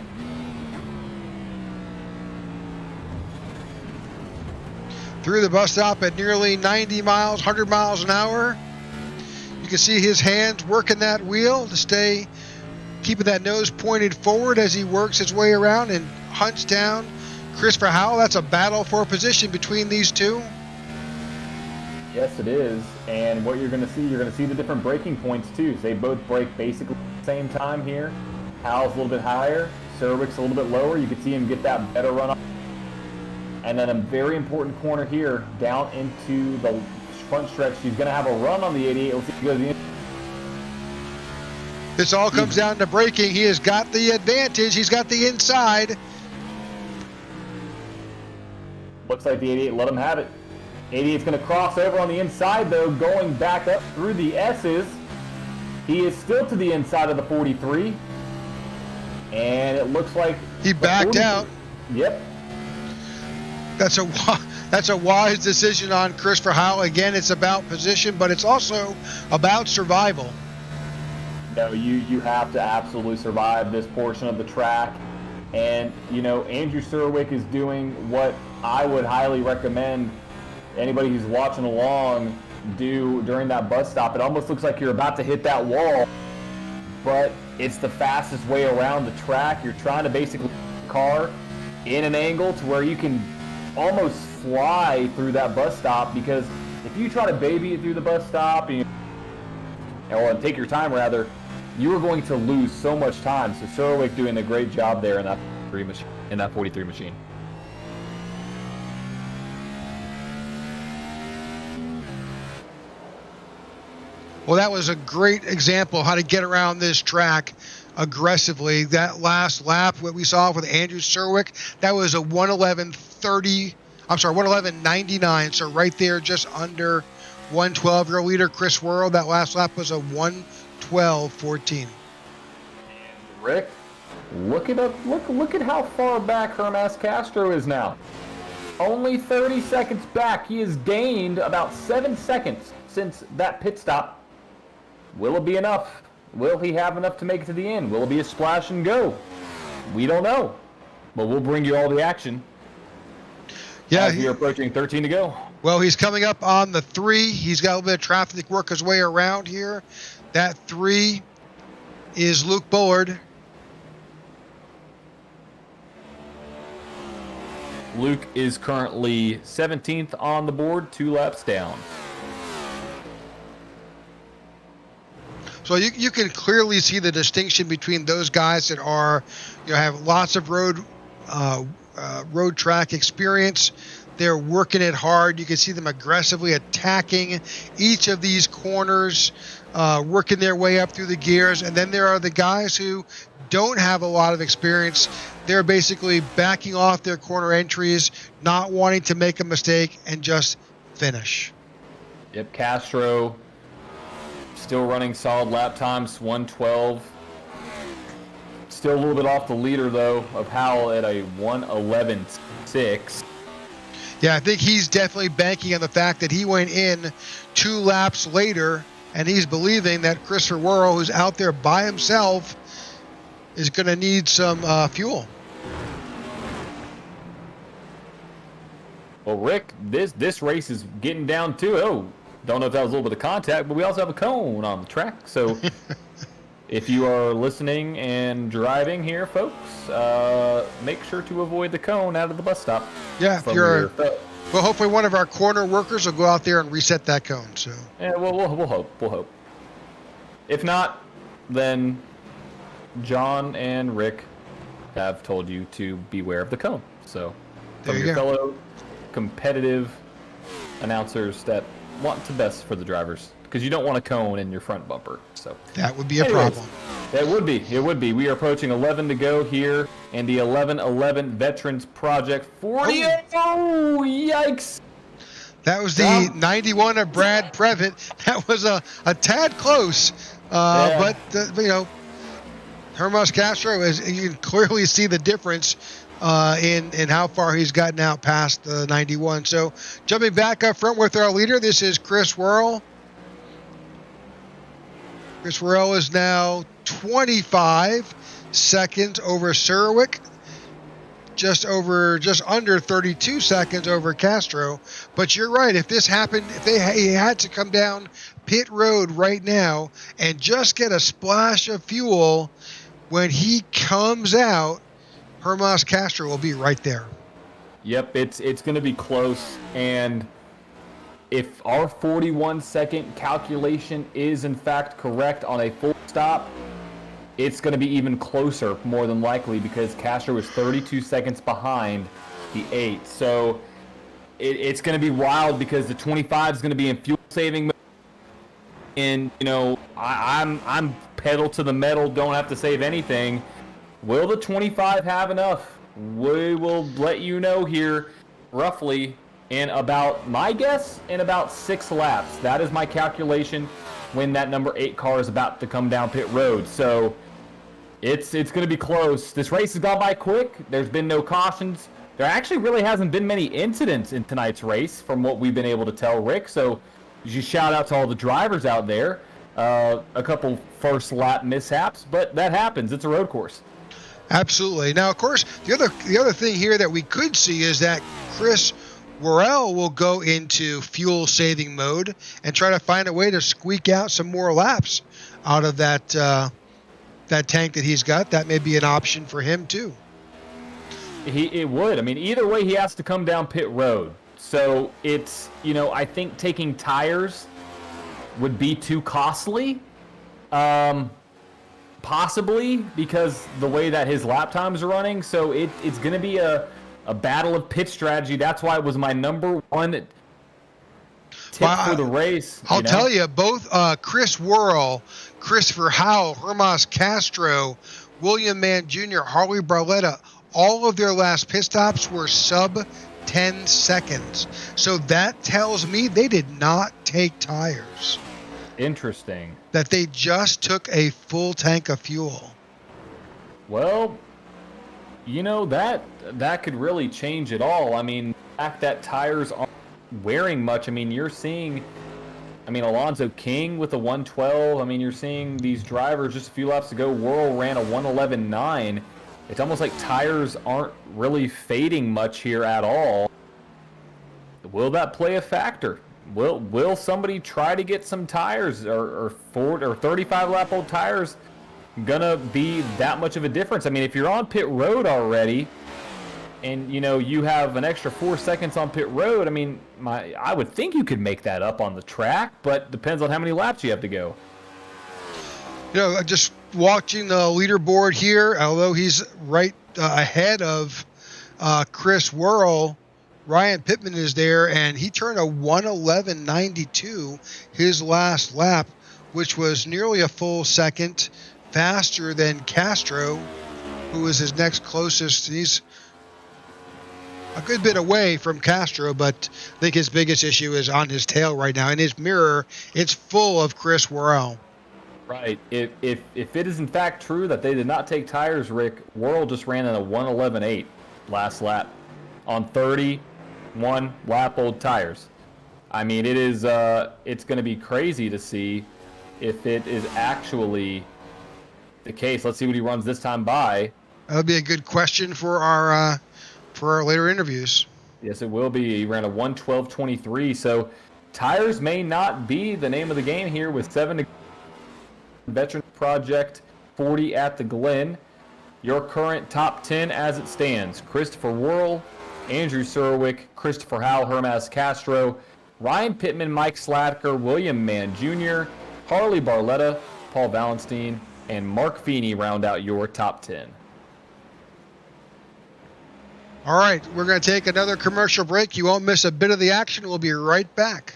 Through the bus stop at nearly 90 miles, 100 miles an hour. You can see his hands working that wheel to stay, keeping that nose pointed forward as he works his way around and hunts down Christopher Howell. That's a battle for position between these two. Yes, it is. And what you're going to see the different braking points too. So they both brake basically at the same time here. Howell's a little bit higher, Serwick's a little bit lower. You can see him get that better run up. And then a very important corner here down into the front stretch. He's going to have a run on the 88. Let's see if he goes in. This all comes down to braking. He has got the advantage. He's got the inside. Looks like the 88 let him have it. 88's going to cross over on the inside, though, going back up through the S's. He is still to the inside of the 43. And it looks like he backed out. Yep. That's a wise decision on Christopher Howell. Again, it's about position, but it's also about survival. No, you have to absolutely survive this portion of the track. And, you know, Andrew Serwick is doing what I would highly recommend anybody who's watching along do during that bus stop. It almost looks like you're about to hit that wall, but it's the fastest way around the track. You're trying to basically put the car in an angle to where you can almost fly through that bus stop, because if you try to baby it through the bus stop or take your time rather, you are going to lose so much time. So Serwick doing a great job there in that 43 machine. Well, that was a great example of how to get around this track aggressively. That last lap, what we saw with Andrew Serwick, that was a 1:11:30 I'm sorry, 1:11.99. So right there, just under 1:12. Your leader, Chris Worrell, that last lap was a 1:12.14. Rick, look at how far back Hermas Castro is now. Only 30 seconds back. He has gained about 7 seconds since that pit stop. Will it be enough? Will he have enough to make it to the end? Will it be a splash and go? We don't know. But we'll bring you all the action. Yeah, as we are approaching 13 to go. Well, he's coming up on the 3. He's got a little bit of traffic to work his way around here. That 3 is Luke Bullard. Luke is currently 17th on the board, 2 laps down. So you can clearly see the distinction between those guys that are, have lots of road track experience. They're working it hard. You can see them aggressively attacking each of these corners, working their way up through the gears. And then there are the guys who don't have a lot of experience. They're basically backing off their corner entries, not wanting to make a mistake, and just finish. Yep, Castro still running solid lap times, 1:12. Still a little bit off the leader, though, of Howell at a 1:11.6. Yeah, I think he's definitely banking on the fact that he went in 2 laps later, and he's believing that Christopher Worrell, who's out there by himself, is going to need some fuel. Well, Rick, this race is getting down to, don't know if that was a little bit of contact, but we also have a cone on the track. So if you are listening and driving here, folks, make sure to avoid the cone out of the bus stop. Yeah, well, hopefully one of our corner workers will go out there and reset that cone. So yeah, we'll hope. We'll hope. If not, then John and Rick have told you to beware of the cone. So from your fellow competitive announcers that want the best for the drivers, because you don't want a cone in your front bumper. So that would be a problem. It would be. We are approaching 11 to go here, and the 11-11 Veterans Project 40. Oh, yikes! That was the 91 of Brad Previtt. That was a tad close, but Hermas Castro you can clearly see the difference in how far he's gotten out past the 91. So jumping back up front with our leader, this is Chris Worrell. Chris Worrell is now 25 seconds over Surwick, just under 32 seconds over Castro. But you're right. If this happened, he had to come down pit road right now and just get a splash of fuel, when he comes out, Hermas Castro will be right there. Yep, it's going to be close. And if our 41-second calculation is in fact correct on a full stop, it's going to be even closer, more than likely, because Castro is 32 seconds behind the 8. So it's going to be wild, because the 25 is going to be in fuel saving mode. And I'm pedal to the metal, don't have to save anything. Will the 25 have enough? We will let you know here roughly in about, my guess, in about 6 laps. That is my calculation when that number 8 car is about to come down pit road. So it's going to be close. This race has gone by quick. There's been no cautions. There actually really hasn't been many incidents in tonight's race from what we've been able to tell, Rick. So you shout out to all the drivers out there. A couple first lap mishaps, but that happens. It's a road course. Absolutely. Now, of course, the other thing here that we could see is that Chris Worrell will go into fuel saving mode and try to find a way to squeak out some more laps out of that tank that he's got. That may be an option for him too. It would. I mean, either way, he has to come down pit road. So it's, I think taking tires would be too costly. Possibly, because the way that his lap times are running. So it's going to be a battle of pit strategy. That's why it was my number one tip for the race. I'll tell you, both Chris Worrell, Christopher Howell, Hermas Castro, William Mann Jr., Harley Barletta, all of their last pit stops were sub 10 seconds. So that tells me they did not take tires. Interesting. That they just took a full tank of fuel. Well, you know, that could really change it all. I mean, the fact that tires aren't wearing much, I mean, you're seeing, Alonzo King with a 112. I mean, you're seeing these drivers just a few laps ago. Worrell ran a 111.9. It's almost like tires aren't really fading much here at all. Will that play a factor? Will somebody try to get some tires or 35 lap old tires gonna be that much of a difference? I mean, if you're on pit road already and you have an extra 4 seconds on pit road, I mean, I would think you could make that up on the track, but depends on how many laps you have to go. Just watching the leaderboard here, although he's right ahead of Chris Worrell, Ryan Pittman is there, and he turned a 111.92 his last lap, which was nearly a full second faster than Castro, who was his next closest. He's a good bit away from Castro, but I think his biggest issue is on his tail right now. In his mirror, it's full of Chris Worrell. Right. If it is in fact true that they did not take tires, Rick, Worrell just ran in a 111.8 last lap on 31 lap old tires. I mean, it is it's going to be crazy to see if it is actually the case. Let's see what he runs this time by. That would be a good question for our later interviews. Yes, it will be. He ran a 112.23. So tires may not be the name of the game here with 7 to Veteran Project 40 at the Glen. Your current top 10 as it stands: Christopher Worrell, Andrew Surwick, Christopher Howell, Hermaz Castro, Ryan Pittman, Mike Slatker, William Mann Jr., Harley Barletta, Paul Valenstein, and Mark Feeney round out your top 10. All right, we're going to take another commercial break. You won't miss a bit of the action. We'll be right back.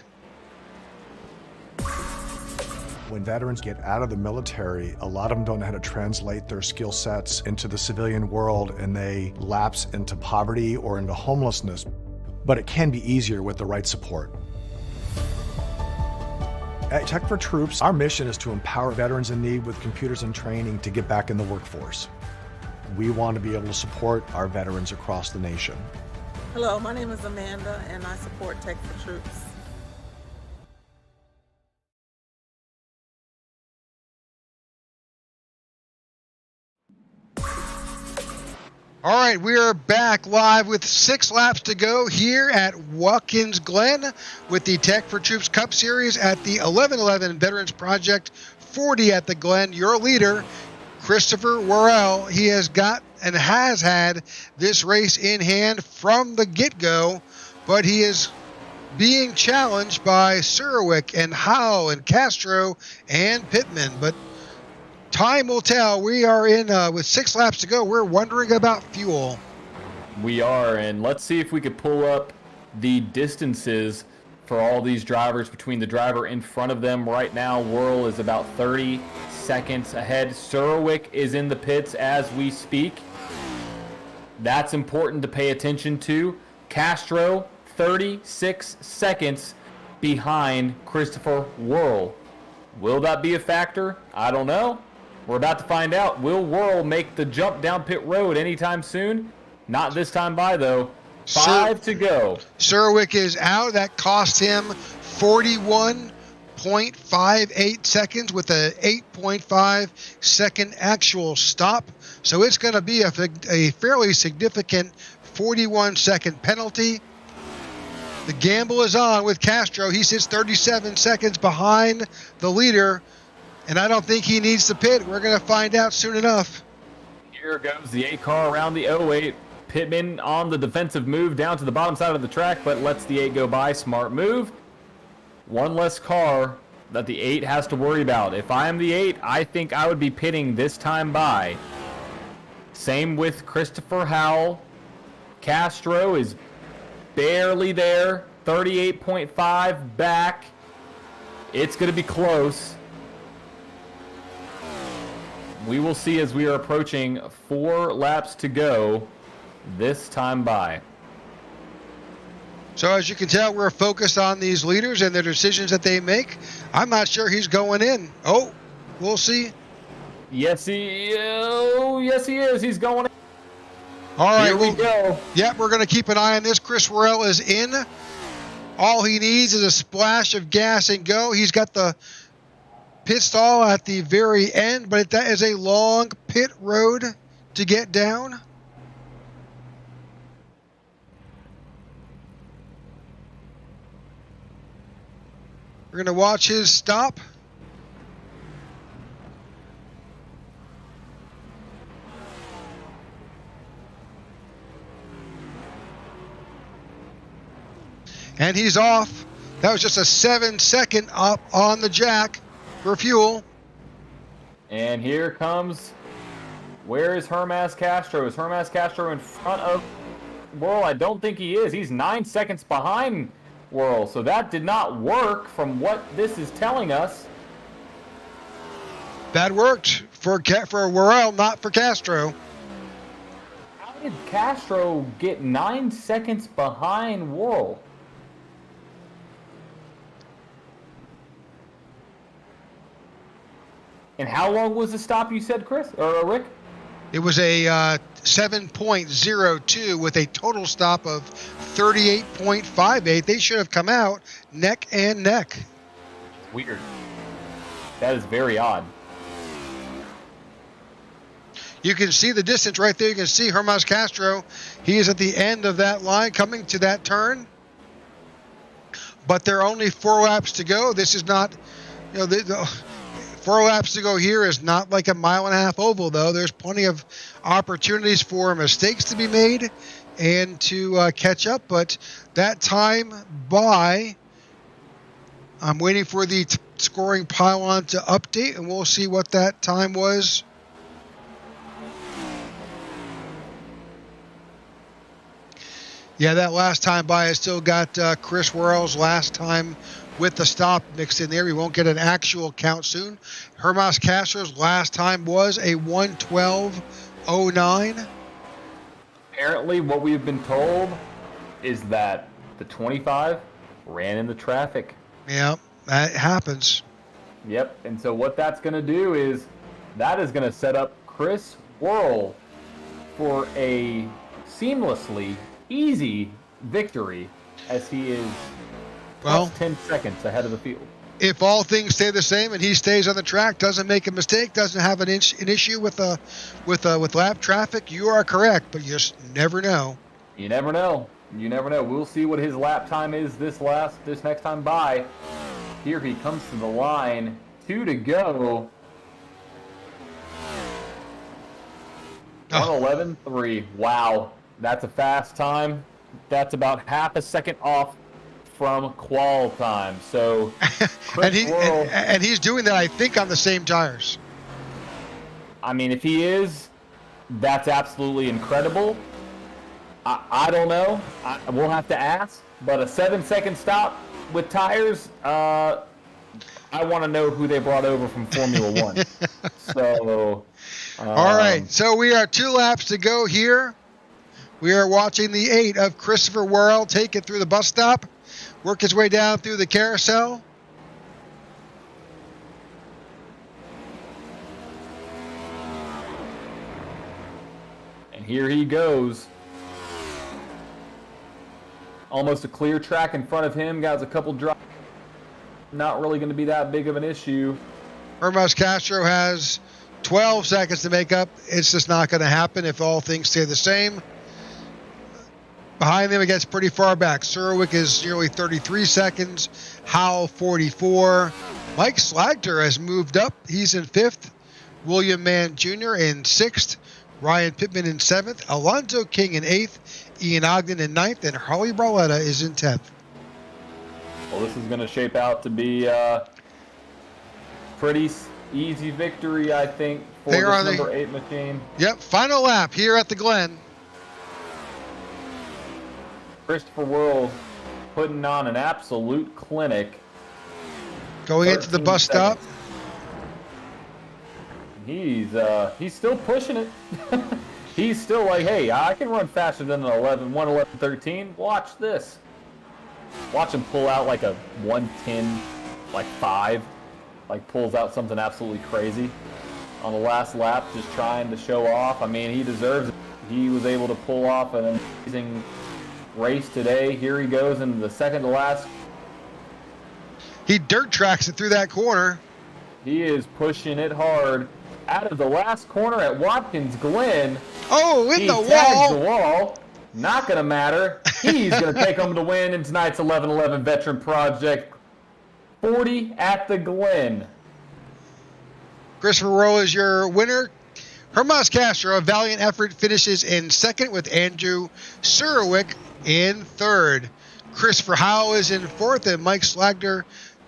When veterans get out of the military, a lot of them don't know how to translate their skill sets into the civilian world, and they lapse into poverty or into homelessness. But it can be easier with the right support. At Tech4Troops, our mission is to empower veterans in need with computers and training to get back in the workforce. We want to be able to support our veterans across the nation. Hello, my name is Amanda, and I support Tech4Troops. All right, we are back live with 6 laps to go here at Watkins Glen with the Tech4Troops Cup Series at the 1111 Veterans Project 40 at the Glen. Your leader, Christopher Worrell, he has got and has had this race in hand from the get-go, but he is being challenged by Surwick and Howell and Castro and Pittman. But time will tell. We are in with 6 laps to go. We're wondering about fuel. We are, and let's see if we could pull up the distances for all these drivers between the driver in front of them. Right now, Worrell is about 30 seconds ahead. Surwick is in the pits as we speak. That's important to pay attention to. Castro, 36 seconds behind Christopher Worrell. Will that be a factor? I don't know. We're about to find out. Will Worrell make the jump down pit road anytime soon? Not this time by, though. 5 to go. Surwick is out. That cost him 41.58 seconds with a 8.5 second actual stop. So it's going to be a fairly significant 41-second penalty. The gamble is on with Castro. He sits 37 seconds behind the leader, and I don't think he needs to pit. We're going to find out soon enough. Here goes the 8 car around the 08. Pittman on the defensive move down to the bottom side of the track, but lets the 8 go by. Smart move. One less car that the 8 has to worry about. If I am the 8, I think I would be pitting this time by. Same with Christopher Howell. Castro is barely there. 38.5 back. It's going to be close. We will see as we are approaching 4 laps to go this time by. So as you can tell, we're focused on these leaders and their decisions that they make. I'm not sure he's going in. Oh, we'll see. Yes, yes, he is. He's going in. All right, Here we go. Yep, we're going to keep an eye on this. Chris Worrell is in. All he needs is a splash of gas and go. He's got the pit stall at the very end, but that is a long pit road to get down. We're going to watch his stop. And he's off. That was just a 7-second up on the jack for fuel. And here comes, where is Hermas Castro? Is Hermas Castro in front of Worrell? I don't think he is. He's 9 seconds behind Worrell. So that did not work from what this is telling us. That worked for Worrell, not for Castro. How did Castro get 9 seconds behind Worrell? And how long was the stop, you said, Chris? Or Rick? It was a 7.02 with a total stop of 38.58. They should have come out neck and neck. Weird. That is very odd. You can see the distance right there. You can see Hermas Castro. He is at the end of that line coming to that turn. But there are only 4 laps to go. This is not, you know, the 4 laps to go here is not like a 1.5 mile oval, though. There's plenty of opportunities for mistakes to be made and to catch up. But that time by, I'm waiting for the scoring pylon to update, and we'll see what that time was. Yeah, that last time by has still got Chris Worrell's last time with the stop mixed in there. We won't get an actual count soon. Hermas Castro's last time was a 1:12.09. Apparently, what we've been told is that the 25 ran into traffic. Yeah, that happens. Yep, and so what that's going to do is that is going to set up Chris Worrell for a seamlessly easy victory as he is plus 10 seconds ahead of the field. If all things stay the same and he stays on the track, doesn't make a mistake, doesn't have an issue with lap traffic, you are correct, but you just never know. You never know. You never know. We'll see what his lap time is this next time by. Here he comes to the line. 2 to go. 1:11.3. Wow. That's a fast time. That's about half a second off from qual time. So, and he's doing that, I think, on the same tires. I mean, if he is, that's absolutely incredible. I don't know. We'll have to ask. But a 7-second stop with tires, I want to know who they brought over from Formula One. So, all right. So we are 2 laps to go here. We are watching the 8 of Christopher Worrell take it through the bus stop, work his way down through the carousel. And here he goes. Almost a clear track in front of him. Got a couple drops. Not really going to be that big of an issue. Hermas Castro has 12 seconds to make up. It's just not going to happen if all things stay the same. Behind them, it gets pretty far back. Surwick is nearly 33 seconds. Howell, 44. Mike Slagter has moved up. He's in 5th. William Mann Jr. in 6th. Ryan Pittman in 7th. Alonzo King in 8th. Ian Ogden in 9th. And Harley Barletta is in 10th. Well, this is going to shape out to be a pretty easy victory, I think, for this number 8 machine. Yep, final lap here at the Glen. Christopher Worrell putting on an absolute clinic. Going into the bus stop. He's still pushing it. He's still like, hey, I can run faster than an 1:11.13. Watch this. Watch him pull out like a 110, like 5, like pulls out something absolutely crazy on the last lap, just trying to show off. I mean, he deserves it. He was able to pull off an amazing race today. Here he goes in the second to last. He dirt tracks it through that corner. He is pushing it hard out of the last corner at Watkins Glen. Oh, in He the tags wall. the wall. Not going to matter. He's going to take home the win in tonight's 11-11 Veteran Project. 40 at the Glen. Christopher Rowe is your winner. Hermas Castro, a valiant effort, finishes in second with Andrew Surowick in third. Christopher Howe is in fourth, and Mike Slagner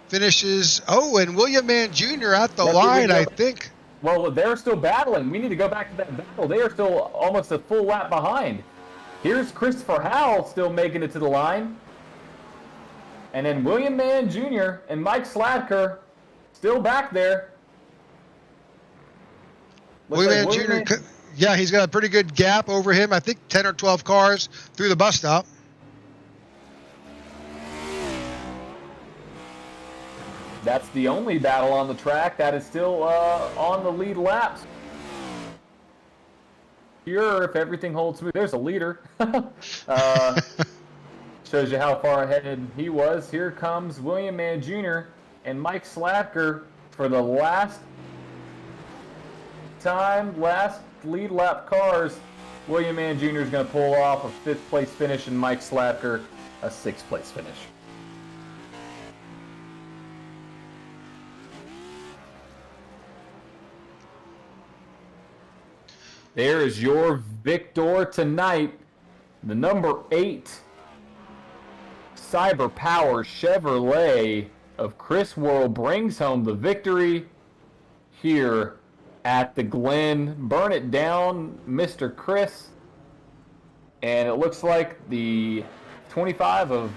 finishes. Oh, and William Mann Jr. at the line, I think. Well, they're still battling. We need to go back to that battle. They are still almost a full lap behind. Here's Christopher Howell still making it to the line. And then William Mann Jr. and Mike Slatker still back there. William Mann Jr., yeah, he's got a pretty good gap over him. I think 10 or 12 cars through the bus stop. That's the only battle on the track that is still on the lead laps. Here, if everything holds smooth, there's a leader. Shows you how far ahead he was. Here comes William Mann Jr. and Mike Slatker for the last time, last lead lap cars. William Mann Jr. is going to pull off a 5th place finish, and Mike Slatker a 6th place finish. There is your victor tonight, the number 8 Cyber Power Chevrolet of Chris Worrell brings home the victory here at the Glen. Burn it down, Mr. Chris. And it looks like the 25 of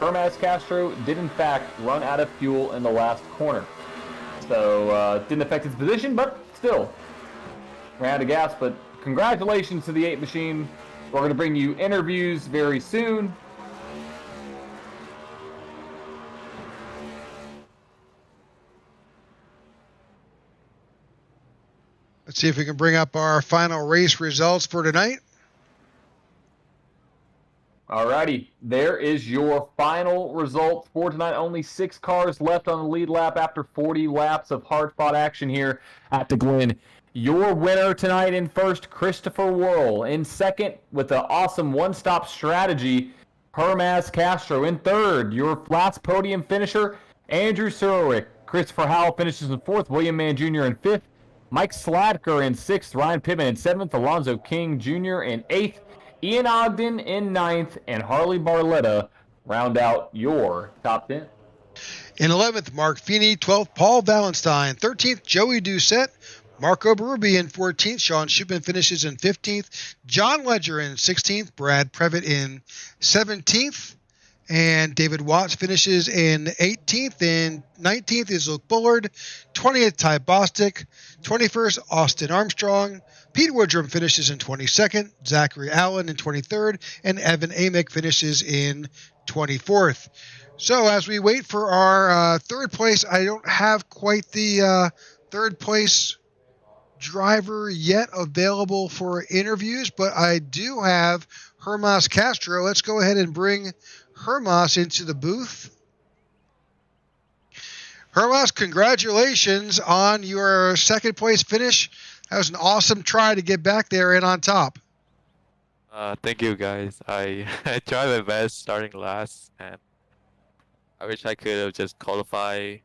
Hermas Castro did in fact run out of fuel in the last corner. So it didn't affect his position, but still ran out of gas. But congratulations to the 8 machine. We're going to bring you interviews very soon. Let's see if we can bring up our final race results for tonight. Alrighty, there is your final result for tonight. Only 6 cars left on the lead lap after 40 laps of hard-fought action here at the Glen. Your winner tonight in first, Christopher Worrell. In second, with the awesome one-stop strategy, Hermas Castro. In third, your last podium finisher, Andrew Surowick. Christopher Howell finishes in fourth, William Mann Jr. in fifth, Mike Slatker in sixth, Ryan Pittman in seventh, Alonzo King Jr. in eighth, Ian Ogden in ninth, and Harley Barletta round out your top 10. In 11th, Mark Feeney. 12th, Paul Valentine. 13th, Joey Doucette. Marco Berube in 14th. Sean Shupin finishes in 15th. John Ledger in 16th. Brad Previtt in 17th. And David Watts finishes in 18th. And 19th is Luke Bullard. 20th, Ty Bostic. 21st, Austin Armstrong. Pete Woodrum finishes in 22nd. Zachary Allen in 23rd. And Evan Amick finishes in 24th. So as we wait for our third place, I don't have quite the third place driver yet available for interviews, but I do have Hermas Castro. Let's go ahead and bring Hermas into the booth. Hermas, congratulations on your second place finish. That was an awesome try to get back there and on top. Thank you, guys. I tried my best starting last, and I wish I could have just qualified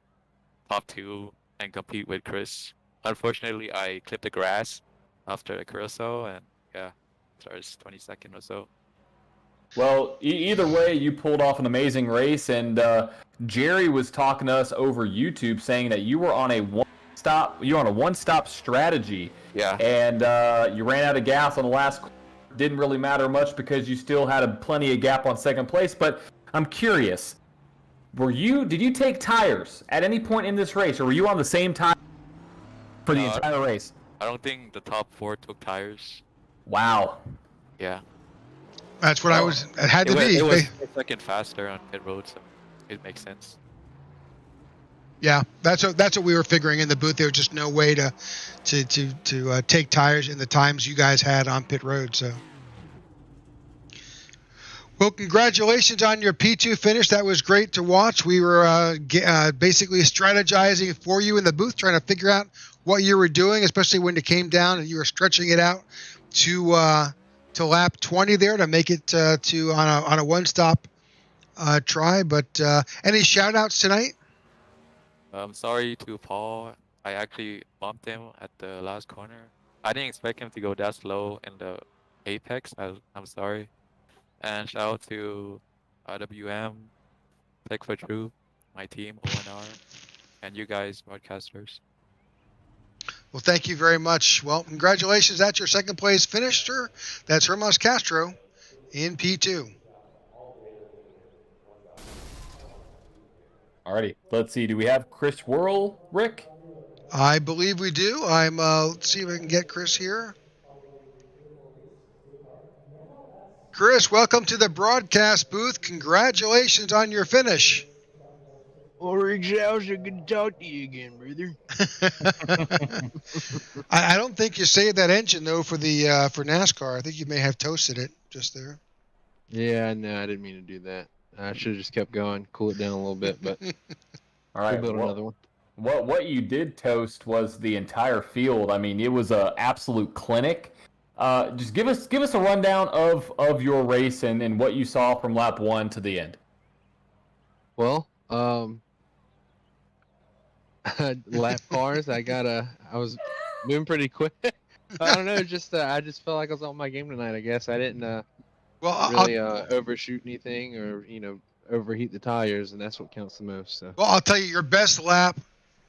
top 2 and compete with Chris. Unfortunately, I clipped the grass after the carousel, and yeah, starts 22nd or so. Well, either way, you pulled off an amazing race, and Jerry was talking to us over YouTube saying that you were on a one-stop strategy. Yeah. And you ran out of gas on the last. Didn't really matter much because you still had plenty of gap on second place. But I'm curious, did you take tires at any point in this race, or were you on the same tire for the entire race? I don't think the top 4 took tires. Wow. Yeah. That's what it had to be. It was a second faster on pit road, so it makes sense. Yeah, that's what we were figuring in the booth. There was just no way to take tires in the times you guys had on pit road. So, well, congratulations on your P2 finish. That was great to watch. We were basically strategizing for you in the booth, trying to figure out what you were doing, especially when it came down and you were stretching it out to lap 20 there to make it on a one-stop try. But any shout-outs tonight? I'm sorry to Paul. I actually bumped him at the last corner. I didn't expect him to go that slow in the apex. I'm sorry. And shout out to WM, Tech4Troops, my team, ONR, and you guys, broadcasters. Well, thank you very much. Well, congratulations. That's your second place finisher. That's Hermas Castro in P2. Alrighty, let's see. Do we have Chris Worrell, Rick? I believe we do. Let's see if I can get Chris here. Chris, welcome to the broadcast booth. Congratulations on your finish. Well, Rick Zauser, good to talk to you again, brother. I don't think you saved that engine though for NASCAR. I think you may have toasted it just there. Yeah, no, I didn't mean to do that. I should have just kept going, cool it down a little bit, but All right, we'll build another one. What you did toast was the entire field. I mean, it was an absolute clinic. Just give us a rundown of your race and what you saw from lap 1 to the end. Well, lap cars, I was moving pretty quick. I don't know, I just felt like I was on my game tonight, I guess. I didn't really overshoot anything or, overheat the tires, and that's what counts the most. So. Well, I'll tell you, your best lap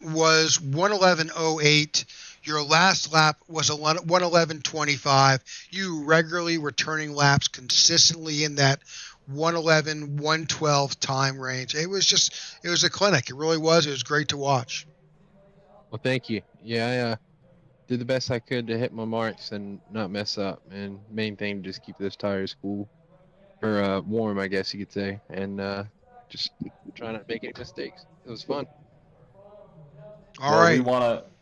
was 1:11.08. Your last lap was 1:11.25. You regularly were turning laps consistently in that 1:11, 1:12 time range. It was a clinic. It really was. It was great to watch. Well, thank you. Yeah, I did the best I could to hit my marks and not mess up. And main thing, just keep those tires cool or warm, I guess you could say, and just try not to make any mistakes. It was fun. All right.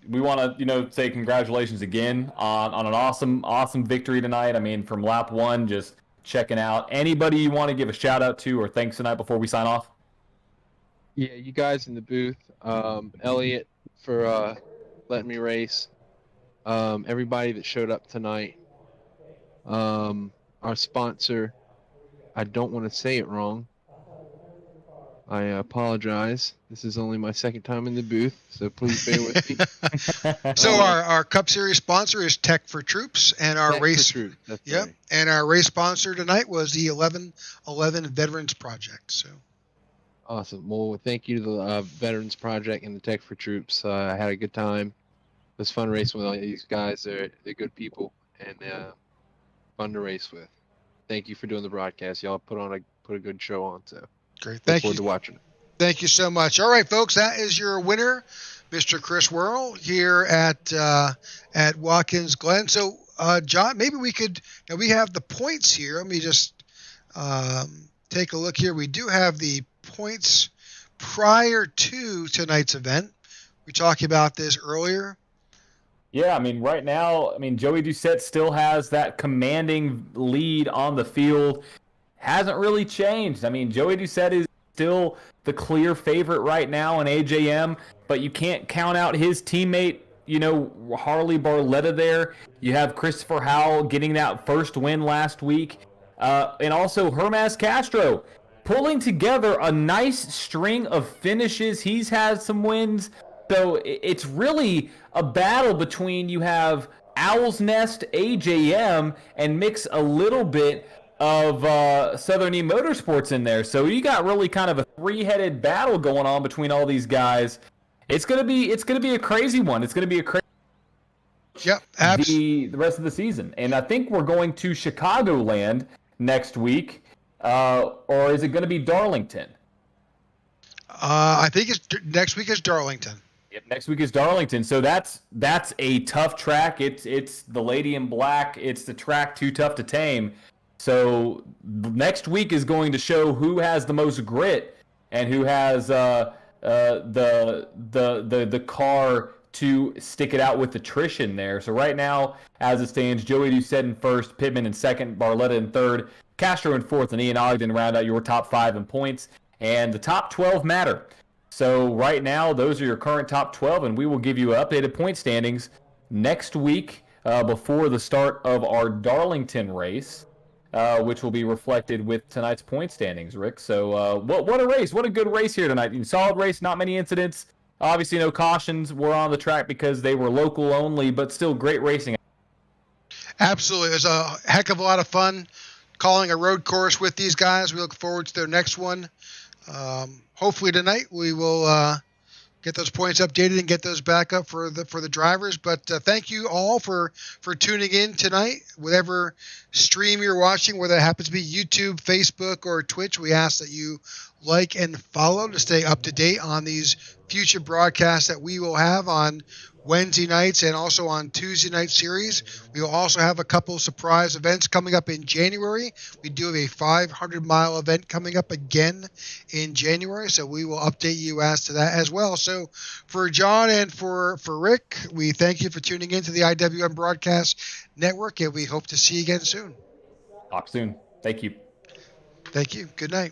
We want to say congratulations again on an awesome victory tonight. I mean, from lap 1, just checking out. Anybody you want to give a shout out to or thanks tonight before we sign off? Yeah, you guys in the booth, Elliot for letting me race. Everybody that showed up tonight. Our sponsor, I don't want to say it wrong. I apologize. This is only my second time in the booth, so please bear with me. So our Cup Series sponsor is Tech4Troops, and our race, right. And our race sponsor tonight was the 1111 Veterans Project. So awesome. Well, thank you to the Veterans Project and the Tech4Troops. I had a good time. It was fun racing with all these guys. They're good people and fun to race with. Thank you for doing the broadcast. Y'all put a good show on. So. Great. Look forward to watching it. Thank you so much. All right, folks, that is your winner, Mr. Chris Worrell here at Watkins Glen. So, John, maybe we could. Now we have the points here. Let me just take a look here. We do have the points prior to tonight's event. We talked about this earlier. Yeah, I mean, right now, Joey Doucette still has that commanding lead on the field. Hasn't really changed. I mean, Joey Doucette is still the clear favorite right now in AJM, but you can't count out his teammate, Harley Barletta there. You have Christopher Howell getting that first win last week. And also Hermas Castro pulling together a nice string of finishes. He's had some wins. So it's really a battle between you have Owl's Nest, AJM, and mix a little bit of Southern E Motorsports in there. So you got really kind of a three-headed battle going on between all these guys. It's gonna be a crazy one. It's gonna be a crazy the rest of the season. And I think we're going to Chicagoland next week. Or is it gonna be Darlington? I think next week is Darlington. Yep, next week is Darlington. So that's a tough track. It's the Lady in Black. It's the track too tough to tame. So next week is going to show who has the most grit and who has the car to stick it out with attrition there. So right now, as it stands, Joey Doucette in first, Pittman in second, Barletta in third, Castro in fourth, and Ian Ogden round out your top 5 in points. And the top 12 matter. So right now, those are your current top 12, and we will give you updated point standings next week before the start of our Darlington race, which will be reflected with tonight's point standings, Rick. So what a race. What a good race here tonight. Solid race, not many incidents. Obviously, no cautions were on the track because they were local only, but still great racing. Absolutely. It was a heck of a lot of fun calling a road course with these guys. We look forward to their next one. Hopefully tonight we will get those points updated and get those back up for the drivers. But thank you all for tuning in tonight. Whatever stream you're watching, whether it happens to be YouTube, Facebook, or Twitch, we ask that you like and follow to stay up to date on these future broadcasts that we will have on Wednesday nights and also on Tuesday night series. We will also have a couple surprise events coming up in January. We do have a 500-mile event coming up again in January, so we will update you as to that as well. So for John and for Rick, we thank you for tuning in to the IWM Broadcast Network, and we hope to see you again soon. Talk soon. Thank you. Thank you. Good night.